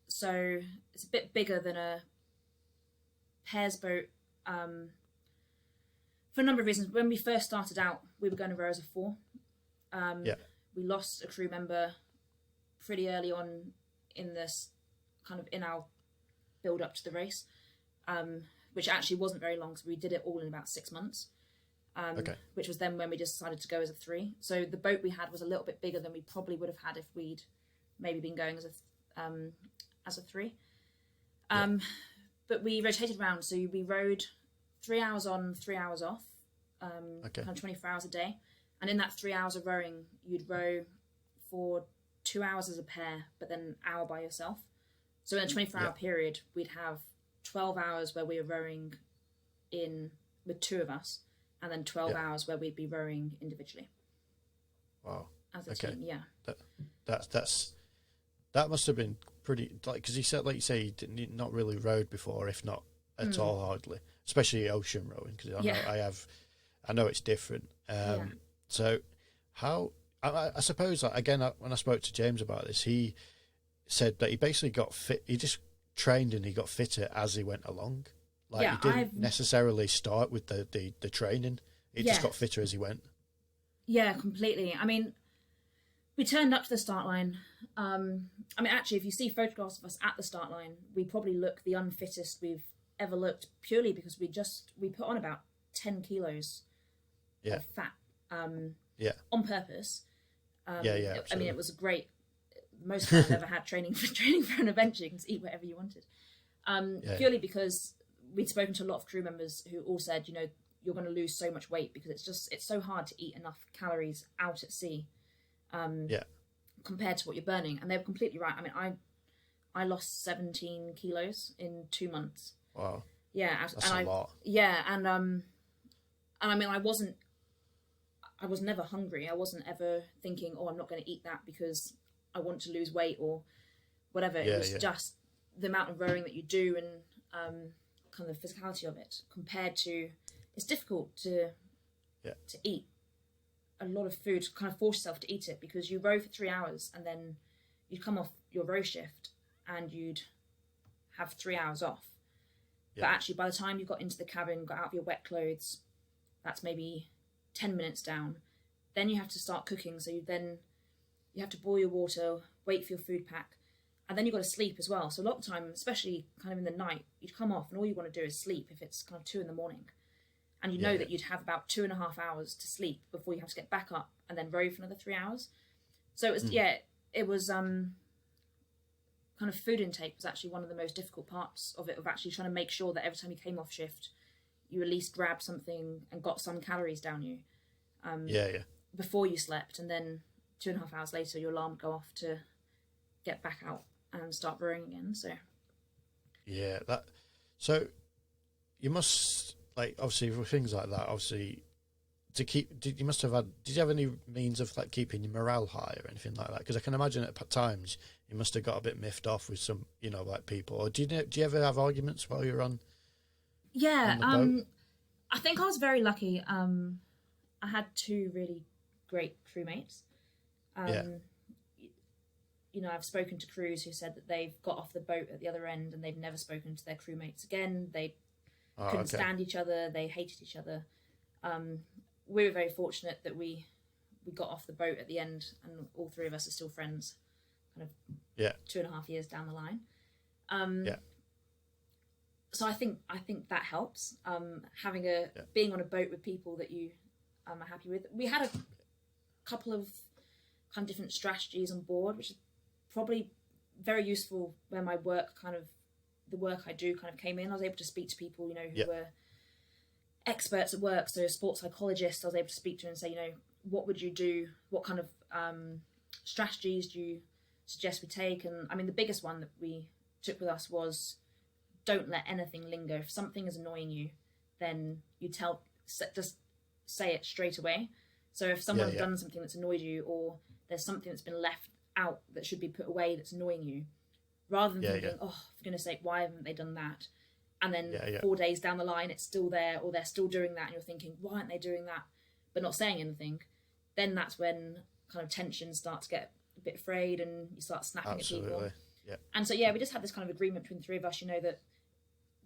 So it's a bit bigger than a pairs boat. For a number of reasons. When we first started out, we were going to row as a 4. We lost a crew member pretty early on in this in our build up to the race, which actually wasn't very long. So we did it all in about 6 months, which was then when we decided to go as a 3. So the boat we had was a little bit bigger than we probably would have had if we'd maybe been going as a 3. But we rotated around. So we rowed 3 hours on, 3 hours off, kind of 24 hours a day. And in that 3 hours of rowing, you'd row for 2 hours as a pair, but then an hour by yourself. So in a 24-hour period, we'd have 12 hours where we were rowing with 2 of us, and then 12 hours where we'd be rowing individually. Wow. As a team, yeah. That must have been pretty, because you said, like you say, you not really rowed before, if not at all, hardly, especially ocean rowing, because I know it's different. So how, I suppose, again, when I spoke to James about this, he said that he basically got fit. He just trained and he got fitter as he went along. He didn't necessarily start with the training. He just got fitter as he went. Yeah, completely. I mean, we turned up to the start line. Actually, if you see photographs of us at the start line, we probably look the unfittest we've ever looked, purely because we put on about 10 kilos of fat on purpose. It was a great, most fun I've ever had training for an adventure. You can eat whatever you wanted. Purely because we'd spoken to a lot of crew members who all said, you're going to lose so much weight because it's so hard to eat enough calories out at sea. Compared to what you're burning, and they were completely right. I mean, I lost 17 kilos in 2 months. Wow. Yeah, that's a lot. Yeah, and I mean, I was never hungry. I wasn't ever thinking, oh, I'm not going to eat that because I want to lose weight or whatever. It was just the amount of rowing that you do and kind of the physicality of it compared to. It's difficult to eat a lot of food, kind of force yourself to eat it, because you row for 3 hours and then you'd come off your row shift and you'd have 3 hours off. But actually, by the time you got into the cabin, got out of your wet clothes, that's maybe 10 minutes down. Then you have to start cooking. So you have to boil your water, wait for your food pack, and then you've got to sleep as well. So a lot of the time, especially kind of in the night, you'd come off and all you want to do is sleep if it's kind of 2 a.m. And you know that you'd have about 2.5 hours to sleep before you have to get back up and then row for another 3 hours. So it was, it was kind kind of food intake was actually one of the most difficult parts of it, of actually trying to make sure that every time you came off shift, you at least grabbed something and got some calories down you before you slept, and then 2.5 hours later your alarm would go off to get back out and start rowing again. So you must, like, obviously for things like that, obviously did you have any means of like keeping your morale high or anything like that? Because I can imagine at times you must have got a bit miffed off with some, like people. Or do you ever have arguments while you're on? Yeah, on the boat? I think I was very lucky. I had 2 really great crewmates. I've spoken to crews who said that they've got off the boat at the other end and they've never spoken to their crewmates again. They couldn't stand each other. They hated each other. We were very fortunate that we got off the boat at the end, and all 3 of us are still friends, kind of 2.5 years down the line. So I think that helps. Being on a boat with people that you are happy with. We had a couple of kind of different strategies on board, which is probably very useful when my work the work I do kind of came in. I was able to speak to people, who were experts at work, so a sports psychologist I was able to speak to and say, what would you do? What kind of strategies do you suggest we take? And I mean, the biggest one that we took with us was, don't let anything linger. If something is annoying you, then you just say it straight away. So if someone's done something that's annoyed you, or there's something that's been left out that should be put away that's annoying you, rather than thinking, oh, for goodness sake, why haven't they done that? And then 4 days down the line, it's still there, or they're still doing that, and you're thinking, why aren't they doing that? But not saying anything. Then that's when kind of tensions start to get a bit frayed, and you start snapping at people. Yeah. And so, we just had this kind of agreement between the 3 of us, that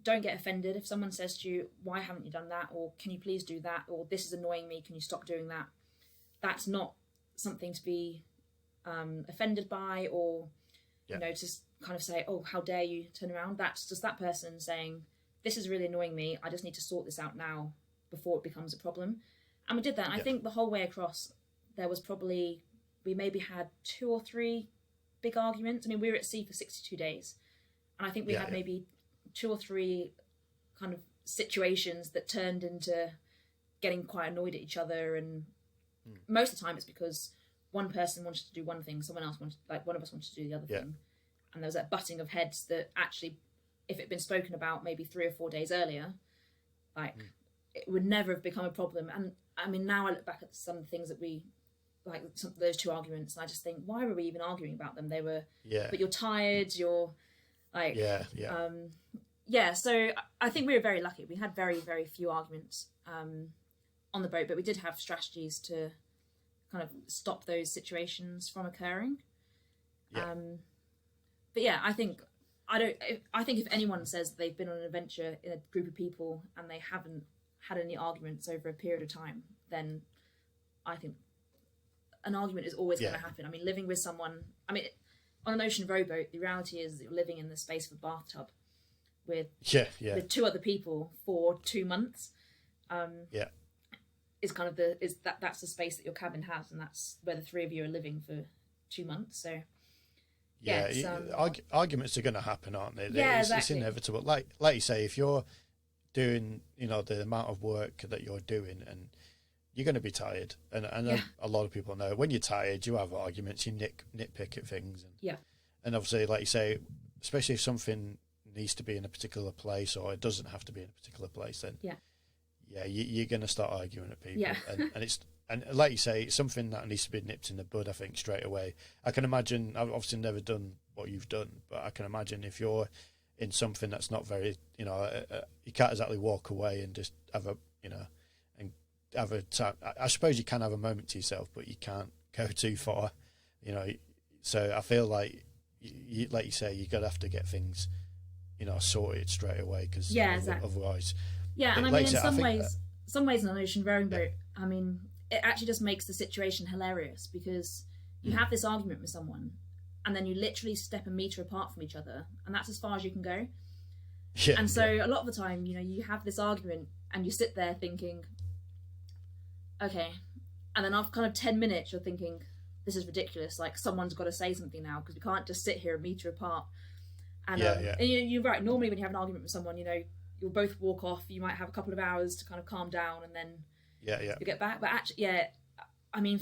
don't get offended if someone says to you, why haven't you done that? Or can you please do that? Or this is annoying me, can you stop doing that? That's not something to be offended by, or just kind of say, oh, how dare you turn around. That's just that person saying, this is really annoying me, I just need to sort this out now before it becomes a problem. And we did that. And I think the whole way across, there was we maybe had 2 or 3 big arguments. I mean, we were at sea for 62 days, and I think we had maybe 2 or 3 kind of situations that turned into getting quite annoyed at each other. And most of the time it's because one person wanted to do one thing, one of us wanted to do the other thing. And there was that butting of heads that actually, if it had been spoken about maybe 3 or 4 days earlier, it would never have become a problem. And I mean, now I look back at some of the things that those 2 arguments, and I just think, why were we even arguing about them? They were, but you're tired, you're like, so I think we were very lucky. We had very, very few arguments on the boat, but we did have strategies to kind of stop those situations from occurring. But I think if anyone says they've been on an adventure in a group of people and they haven't had any arguments over a period of time, then I think an argument is always going to happen. I mean, living with someone, on an ocean rowboat, the reality is that you're living in the space of a bathtub with 2 other people for 2 months. Is kind of that's the space that your cabin has, and that's where the 3 of you are living for 2 months. So arguments are going to happen, aren't they? Exactly. It's inevitable. Like you say, if you're doing the amount of work that you're doing, and you're going to be tired, and a lot of people know when you're tired, you have arguments, you nitpick at things, and obviously, like you say, especially if something needs to be in a particular place or it doesn't have to be in a particular place, then you're going to start arguing at people, and like you say, it's something that needs to be nipped in the bud, I think, straight away. I can imagine, I've obviously never done what you've done, but I can imagine if you're in something that's not very, you can't exactly walk away and just have a, and have a time. I suppose you can have a moment to yourself, but you can't go too far, so I feel like, like you say, you're going to have to get things, sorted straight away, because otherwise... and I mean, in some ways on an ocean rowing boat, I mean, it actually just makes the situation hilarious, because you have this argument with someone, and then you literally step a metre apart from each other, and that's as far as you can go. And so a lot of the time, you have this argument, and you sit there thinking, okay, and then after kind of 10 minutes, you're thinking, this is ridiculous. Like, someone's got to say something now, because we can't just sit here a metre apart. And, and you're right. Normally, when you have an argument with someone, you'll both walk off. You might have a couple of hours to kind of calm down, and then you get back. But actually, I mean,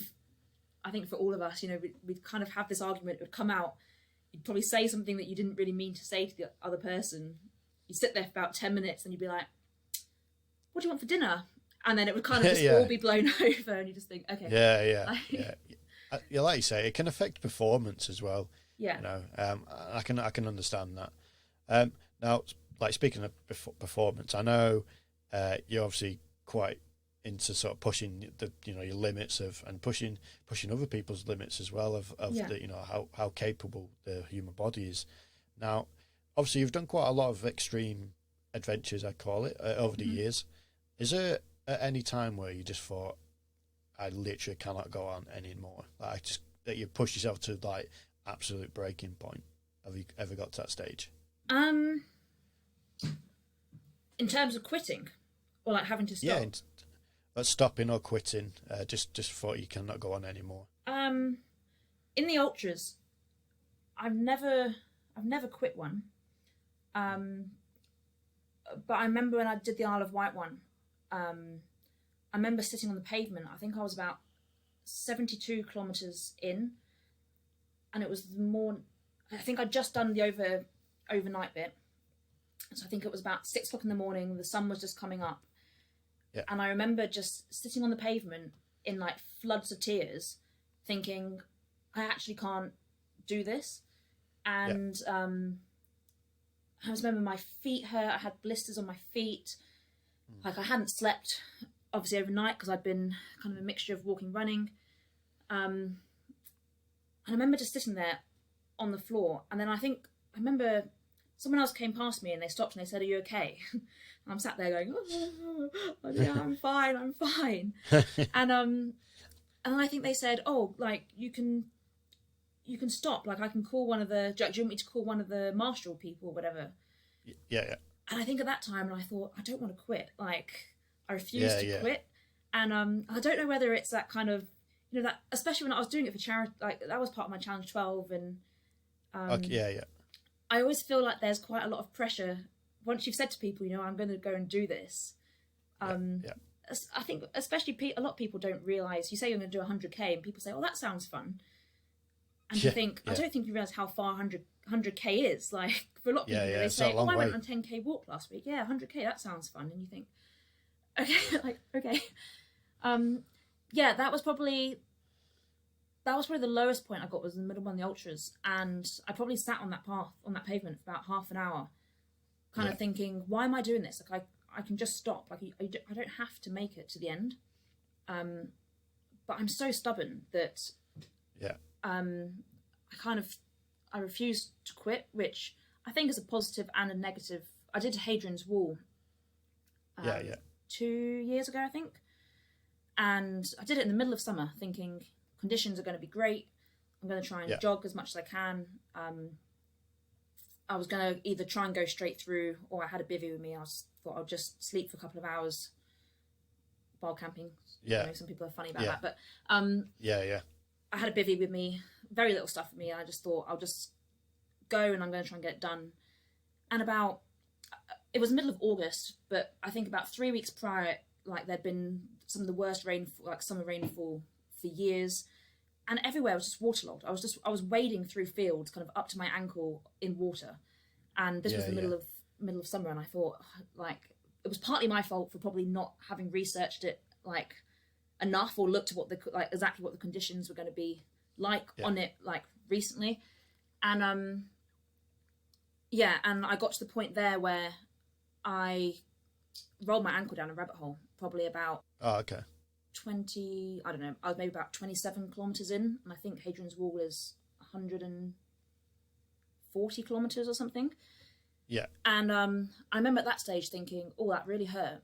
I think for all of us, we'd kind of have this argument. It would come out. You'd probably say something that you didn't really mean to say to the other person. You'd sit there for about 10 minutes, and you'd be like, "What do you want for dinner?" And then it would kind of just all be blown over, and you just think, "Okay." Yeah, like you say, it can affect performance as well. Yeah. I can understand that. Now, like speaking of performance, I know you're obviously quite into sort of pushing your limits and pushing other people's limits as well of how capable the human body is. Now, obviously, you've done quite a lot of extreme adventures, I call it, over the years. Is there at any time where you just thought, I literally cannot go on anymore? Like that you push yourself to like absolute breaking point? Have you ever got to that stage? In terms of quitting, or like having to stop? Yeah, stopping or quitting. Just thought you cannot go on anymore. In the ultras, I've never quit one. But I remember when I did the Isle of Wight one. I remember sitting on the pavement. I think I was about 72 kilometres in. And it was I think I'd just done the overnight bit. So I think it was about 6 o'clock in the morning. The sun was just coming up. Yeah. And I remember just sitting on the pavement in like floods of tears, thinking, I actually can't do this. And I just remember my feet hurt. I had blisters on my feet. Like I hadn't slept, obviously, overnight because I'd been kind of a mixture of walking, running. And I remember just sitting there on the floor. And then I remember someone else came past me and they stopped and they said, "Are you okay?" And I'm sat there going, "Oh, yeah, I'm fine." And I think they said, "Oh, like you can stop. Like I can call one of the. Do you want me to call one of the marshal people or whatever?" Yeah. And I think at that time, and I thought, I don't want to quit. Like I refused to quit. And I don't know whether it's that kind of, that especially when I was doing it for charity, like that was part of my Challenge 12, and I always feel like there's quite a lot of pressure once you've said to people, I'm going to go and do this. I think especially a lot of people don't realise, you say you're going to do 100k and people say, "Oh, that sounds fun." And you think, I don't think you realise how far 100k is. Like for a lot of people, they say, "Oh, I went on a 10k walk last week. Yeah, 100k, that sounds fun." And you think, okay. That was probably the lowest point I got, was in the middle of one of the ultras, and I probably sat on that pavement for about half an hour, kind of thinking, why am I doing this? Like I can just stop. Like I don't have to make it to the end. But I'm so stubborn that I refused to quit, which I think is a positive and a negative. I did Hadrian's Wall 2 years ago, I think. And I did it in the middle of summer, thinking conditions are going to be great. I'm going to try and jog as much as I can. I was going to either try and go straight through, or I had a bivvy with me. I thought I'll just sleep for a couple of hours while camping. Yeah. Some people are funny about that. But I had a bivvy with me, very little stuff with me. And I just thought I'll just go and I'm going to try and get it done. And it was the middle of August, but I think about 3 weeks prior, like there'd been some of the worst rainfall, like summer rainfall for years, and everywhere was just waterlogged. I was wading through fields kind of up to my ankle in water, and this was the middle of summer, and I thought, like, it was partly my fault for probably not having researched it like enough, or looked at exactly what the conditions were going to be like on it like recently, and and I got to the point there where I rolled my ankle down a rabbit hole, probably about 20, I don't know, I was maybe about 27 kilometres in, and I think Hadrian's Wall is 140 kilometres or something. Yeah. And I remember at that stage thinking, oh, that really hurt.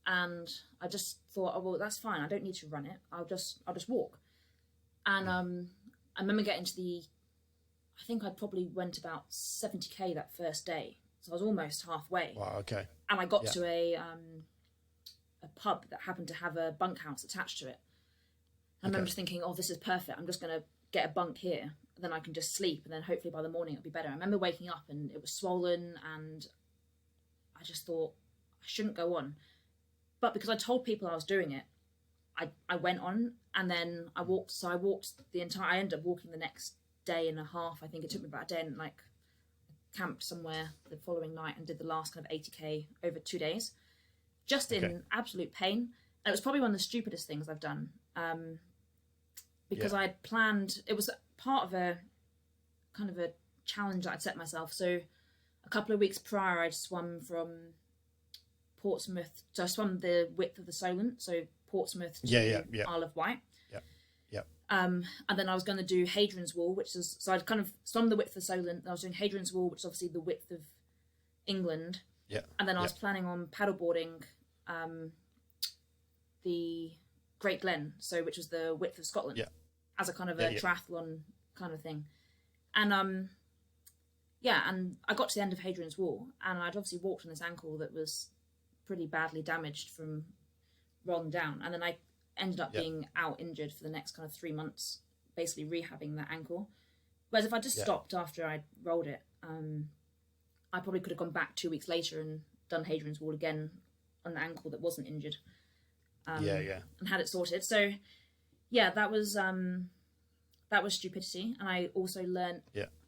And I just thought, oh, well, that's fine. I don't need to run it. I'll just walk. And I remember getting to I think I probably went about 70k that first day. So I was almost halfway. Wow, okay. And I got to a pub that happened to have a bunkhouse attached to it. I remember just thinking, oh, this is perfect. I'm just going to get a bunk here then I can just sleep, and then hopefully by the morning it'll be better. I remember waking up and it was swollen, and I just thought I shouldn't go on. But because I told people I was doing it, I went on, and then I walked. So I walked I ended up walking the next day and a half. I think it took me about a day, and like camped somewhere the following night and did the last kind of 80k over 2 days, just in absolute pain. And it was probably one of the stupidest things I've done, because I had planned, it was part of a kind of a challenge that I'd set myself. So a couple of weeks prior, I'd swum from Portsmouth, so I swum the width of the Solent, so Portsmouth to Isle of Wight. And then I was going to do Hadrian's Wall, which is, so I'd kind of swum the width of the Solent, and I was doing Hadrian's Wall, which is obviously the width of England. And then I was planning on paddleboarding the Great Glen, so which was the width of Scotland, as a kind of a triathlon kind of thing. And and I got to the end of Hadrian's Wall, and I'd obviously walked on this ankle that was pretty badly damaged from rolling down, and then I ended up being out injured for the next kind of 3 months, basically rehabbing that ankle. Whereas if I just stopped after I rolled it, I probably could have gone back 2 weeks later and done Hadrian's Wall again on the ankle that wasn't injured, and had it sorted. So that was stupidity. And I also learned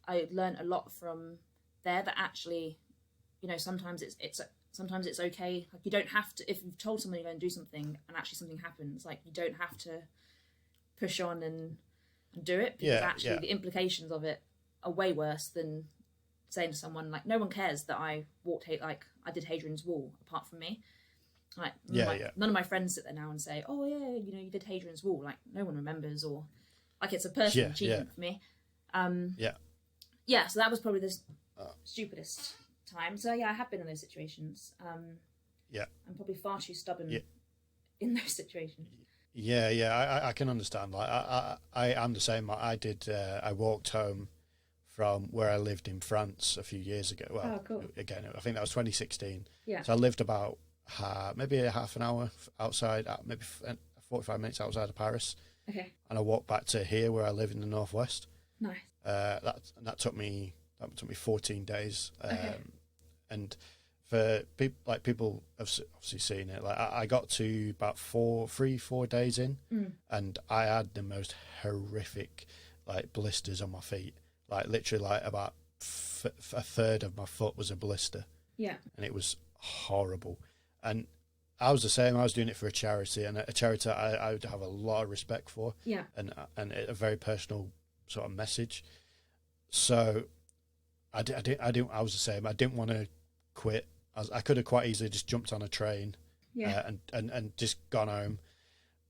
a lot from there, that actually, you know, sometimes it's okay. Like, you don't have to, if you've told someone you're going to do something and actually something happens, like, you don't have to push on and do it, because the implications of it are way worse than saying to someone, like, no one cares that I I did Hadrian's Wall apart from me. Like, none of my friends sit there now and say, oh yeah, you know, you did Hadrian's Wall. Like, no one remembers, or like, it's a personal achievement for me. So that was probably the stupidest time. So I have been in those situations. I'm probably far too stubborn in those situations. I can understand. Like, I am the same. I walked home from where I lived in France a few years ago. Well, cool. Again, I think that was 2016. So I lived about maybe a half an hour outside, maybe 45 minutes outside of Paris. Okay. And I walked back to here where I live in the northwest. Nice. That took me 14 days. And for people have obviously seen it. Like, I got to about 4 days in, and I had the most horrific like blisters on my feet. Like, literally, like about a third of my foot was a blister. Yeah. And it was horrible. And I was the same. I was doing it for a charity, and a charity I would have a lot of respect for. Yeah. And a very personal sort of message. So I was the same. I didn't want to quit. I could have quite easily just jumped on a train, and just gone home,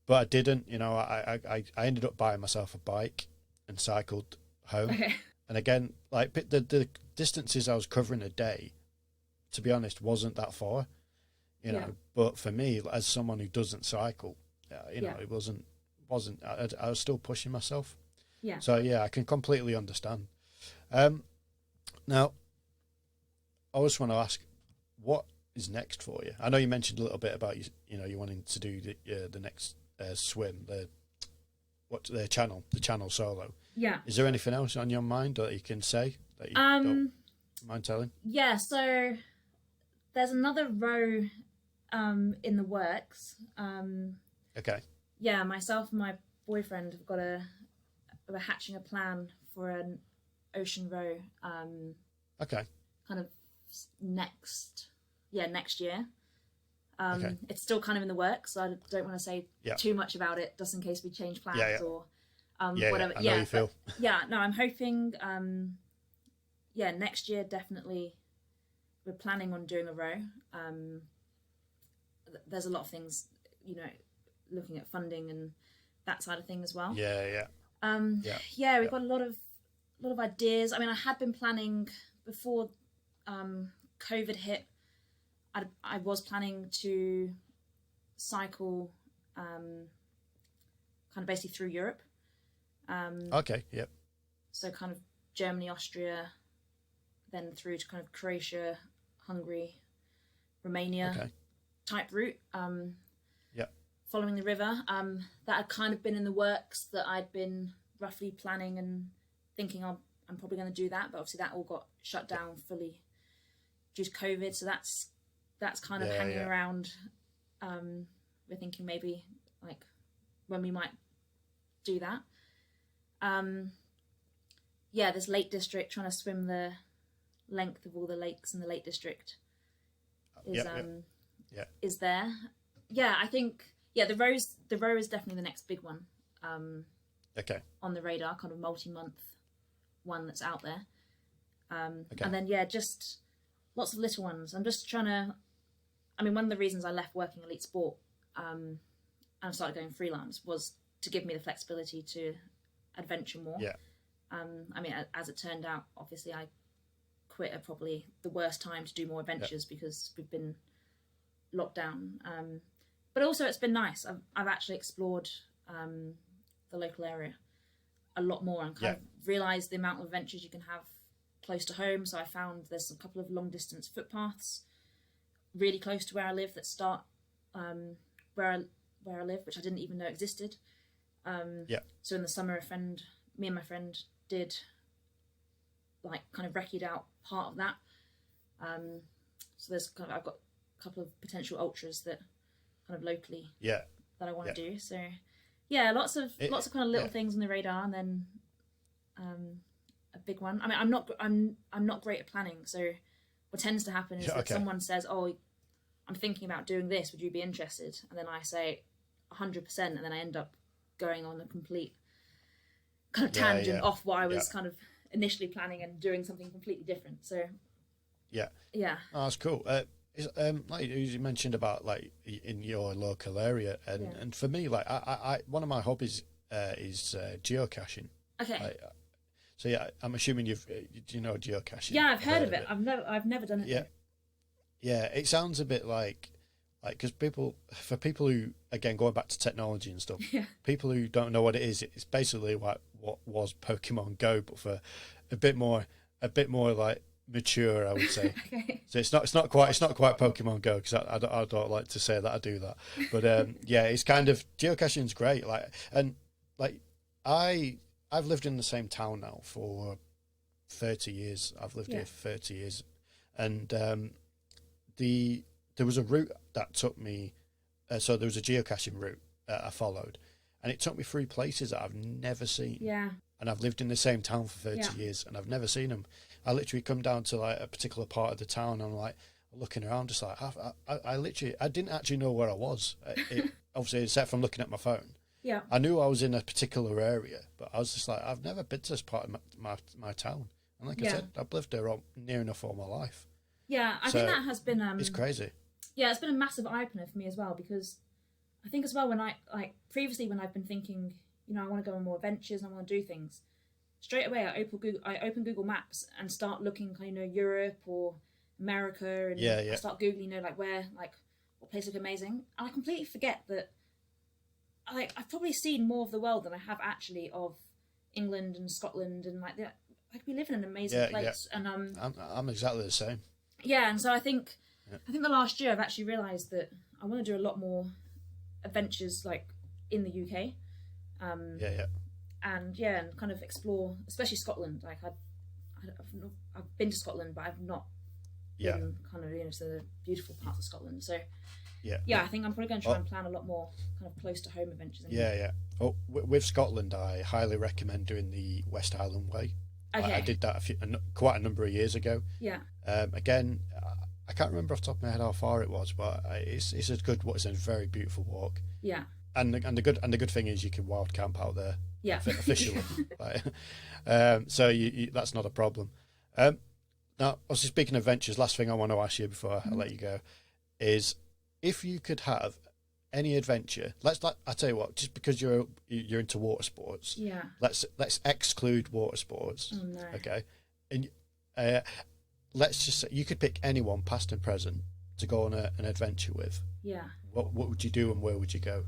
but I didn't. You know, I ended up buying myself a bike and cycled home. Okay. And again, like, the distances I was covering a day, to be honest, wasn't that far. You know, but for me, as someone who doesn't cycle, you know, it wasn't. I was still pushing myself. Yeah. So I can completely understand. Now, I just want to ask, what is next for you? I know you mentioned a little bit about you wanting to do the next swim, the channel solo. Yeah. Is there anything else on your mind that you can say that you don't mind telling? Yeah. So there's another row in the works. Okay. Yeah, myself and my boyfriend have we're hatching a plan for an ocean row. Okay. Kind of next year. It's still kind of in the works, so I don't want to say too much about it, just in case we change plans or whatever. I know you feel. I'm hoping. Next year definitely. We're planning on doing a row. There's a lot of things, you know, looking at funding and that side of thing as well. We've got a lot of ideas. I mean, I had been planning before COVID hit. I was planning to cycle kind of basically through Europe. Okay, yep. So kind of Germany, Austria, then through to kind of Croatia, Hungary, Romania type route. Following the river. That had kind of been in the works, that I'd been roughly planning and thinking I'm probably going to do that, but obviously that all got shut down fully due to COVID. So that's kind of hanging around. We're thinking maybe like when we might do that. This Lake District, trying to swim the length of all the lakes in the Lake District is there. Yeah, I think the row is definitely the next big one. On the radar, kind of multi-month one that's out there. And then just lots of little ones. I'm just trying to. I mean, one of the reasons I left working elite sport and started going freelance was to give me the flexibility to adventure more. Yeah. I mean, as it turned out, obviously I quit at probably the worst time to do more adventures because we've been locked down. But also it's been nice. I've actually explored the local area a lot more and kind of realised the amount of adventures you can have close to home. So I found there's a couple of long distance footpaths really close to where I live that start where I live, which I didn't even know existed. So in the summer, me and my friend did like kind of recce'd out part of that. So I've got a couple of potential ultras that kind of locally that I want to do. So lots of kind of little things on the radar, and then a big one. I mean, I'm not great at planning, so what tends to happen is that someone says, "Oh, I'm thinking about doing this. Would you be interested?" And then I say 100%, and then I end up going on a complete kind of tangent off what I was kind of initially planning and doing something completely different. So oh, that's cool. Like you mentioned about like in your local area, and for me, like I one of my hobbies is geocaching. So I'm assuming do you know geocaching? Yeah, I've heard of it. I've never done it. Yeah, it sounds a bit like because people who, again, going back to technology and stuff, people who don't know what it is, it's basically what was Pokemon Go, but for a bit more like mature, I would say. So it's not quite Pokemon Go, because I don't like to say that I do that, but it's kind of, geocaching's great. I've lived in the same town now for 30 years. I've lived here for 30 years, and there was a route that took me, so there was a geocaching route that I followed, and it took me through places that I've never seen. Yeah. And I've lived in the same town for 30 years, and I've never seen them. I literally come down to like a particular part of the town, and I'm like looking around, just like I didn't actually know where I was. Obviously, except from looking at my phone. Yeah. I knew I was in a particular area, but I was just like, I've never been to this part of my town. And like I said, I've lived there near enough all my life. Yeah, I think that has been... it's crazy. Yeah, it's been a massive eye-opener for me as well, because I think as well when previously when I've been thinking, I want to go on more adventures and I want to do things, straight away I open Google Maps and start looking Europe or America, and I start Googling, what place look amazing. And I completely forget that I've probably seen more of the world than I have actually of England and Scotland, and we live in an amazing place. Yeah. And I'm exactly the same. Yeah, and so I think the last year I've actually realised that I want to do a lot more adventures in the UK. And kind of explore, especially Scotland. I've been to Scotland, but I've not been kind of to the beautiful parts of Scotland. So I think I'm probably going to try and plan a lot more kind of close to home adventures. Oh, with Scotland, I highly recommend doing the West Highland Way. Okay. I did that quite a number of years ago. Yeah. Again, I can't remember off the top of my head how far it was, but it's a very beautiful walk. Yeah. And the good thing is you can wild camp out there. Yeah. Officially. So you that's not a problem. Now, obviously, speaking of adventures, last thing I want to ask you before I let you go is, if you could have any adventure, I tell you what, just because you're into water sports, let's exclude water sports. Oh, no. Okay, and let's just say you could pick anyone, past and present, to go on an adventure with. Yeah. What would you do and where would you go?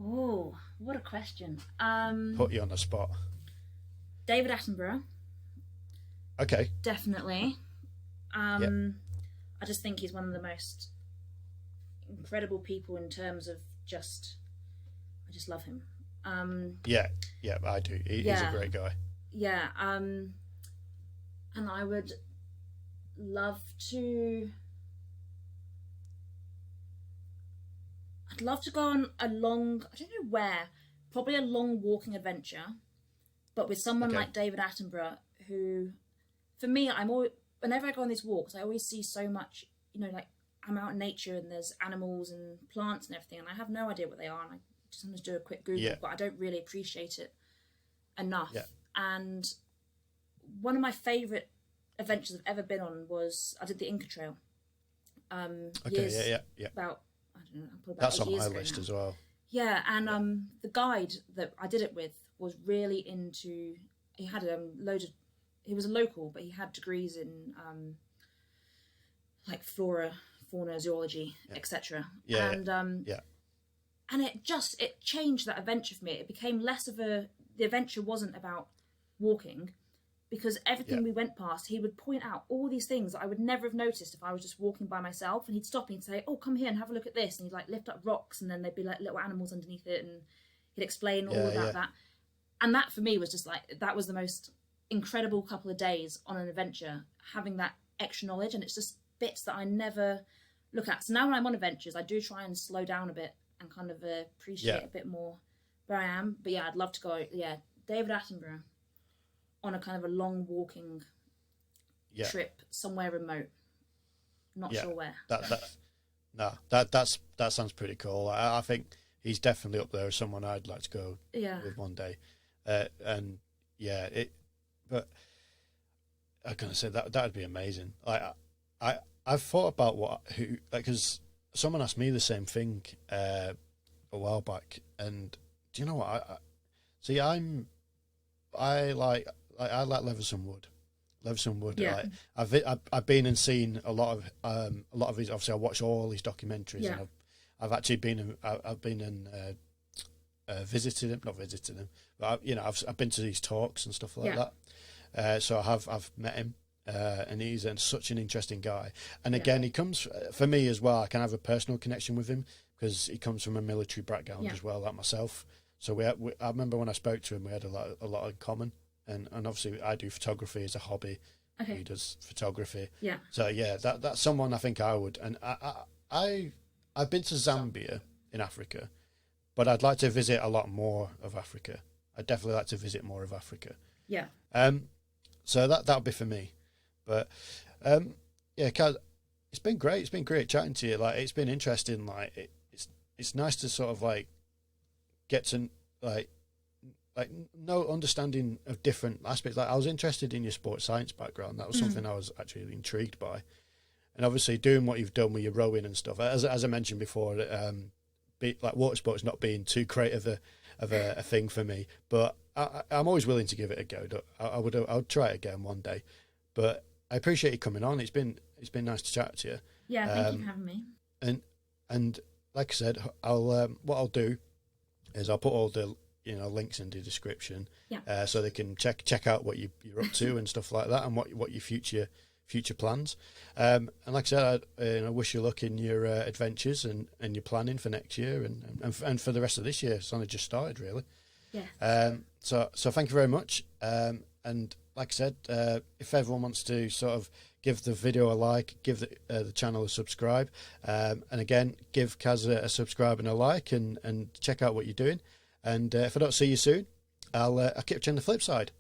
Oh, what a question. Put you on the spot. David Attenborough. Okay. Definitely. I just think he's one of the most incredible people in terms of I just love him. Yeah, I do. He's a great guy. Yeah, and I would love to. I'd love to go on a long, I don't know where, probably a long walking adventure, but with someone like David Attenborough, who, for me, whenever I go on these walks, I always see so much, like I'm out in nature and there's animals and plants and everything, and I have no idea what they are, and I just sometimes do a quick Google, but I don't really appreciate it enough. Yeah. And one of my favourite adventures I've ever been on was, I did the Inca Trail. About, I don't know, probably about that's 8 on years my ago list now. as well. Yeah, and the guide that I did it with was really into. He had he was a local, but he had degrees in like flora, fauna, zoology, etc. And it changed that adventure for me. It became less of the adventure wasn't about walking, because everything we went past, he would point out all these things that I would never have noticed if I was just walking by myself, and he'd stop me and say, "Oh, come here and have a look at this," and he'd like lift up rocks, and then there'd be like little animals underneath it, and he'd explain all about that. And that for me was just like, that was the most incredible couple of days on an adventure, having that extra knowledge. And it's just bits that I never look at. So now when I'm on adventures, I do try and slow down a bit and kind of appreciate a bit more where I am. But yeah, I'd love to go, David Attenborough, on a kind of a long walking trip somewhere remote. Not sure where. That sounds pretty cool. I think he's definitely up there as someone I'd like to go with one day. But I'm gonna say that'd be amazing. I've thought about because someone asked me the same thing a while back, and do you know what? I like Leveson Wood. Leveson Wood. Yeah. I've been and seen a lot of his. Obviously, I watch all his documentaries, and I've actually been and visited him. Not visited him, but I've been to these talks and stuff like that. So I've met him, and he's such an interesting guy. And again, he comes for me as well. I can have a personal connection with him because he comes from a military background as well, like myself. So I remember when I spoke to him, we had a lot in common. And obviously, I do photography as a hobby. Okay. He does photography. Yeah. So that's someone I think I would. And I've been to Zambia in Africa, but I'd like to visit a lot more of Africa. I'd definitely like to visit more of Africa. Yeah. So that would be for me. But Cazz, it's been great. It's been great chatting to you. Like, it's been interesting. Like, it's nice to sort of like get to like no understanding of different aspects. Like, I was interested in your sports science background. That was something I was actually intrigued by. And obviously doing what you've done with your rowing and stuff, as I mentioned before, like water sports not being too great of a thing for me, but I'm always willing to give it a go. I would try it again one day. But I appreciate you coming on. It's been nice to chat to you. Yeah, thank you for having me. And like I said, what I'll do is I'll put all the links in the description, so they can check out what you're up to and stuff like that, and what your future plans. And like I said, I wish you luck in your adventures and your planning for next year and for the rest of this year. It's only just started, really. Yeah. So thank you very much. And like I said, if everyone wants to sort of give the video a like, give the channel a subscribe, and again, give Cazz a subscribe and a like, and check out what you're doing. And if I don't see you soon, I'll catch you on the flip side.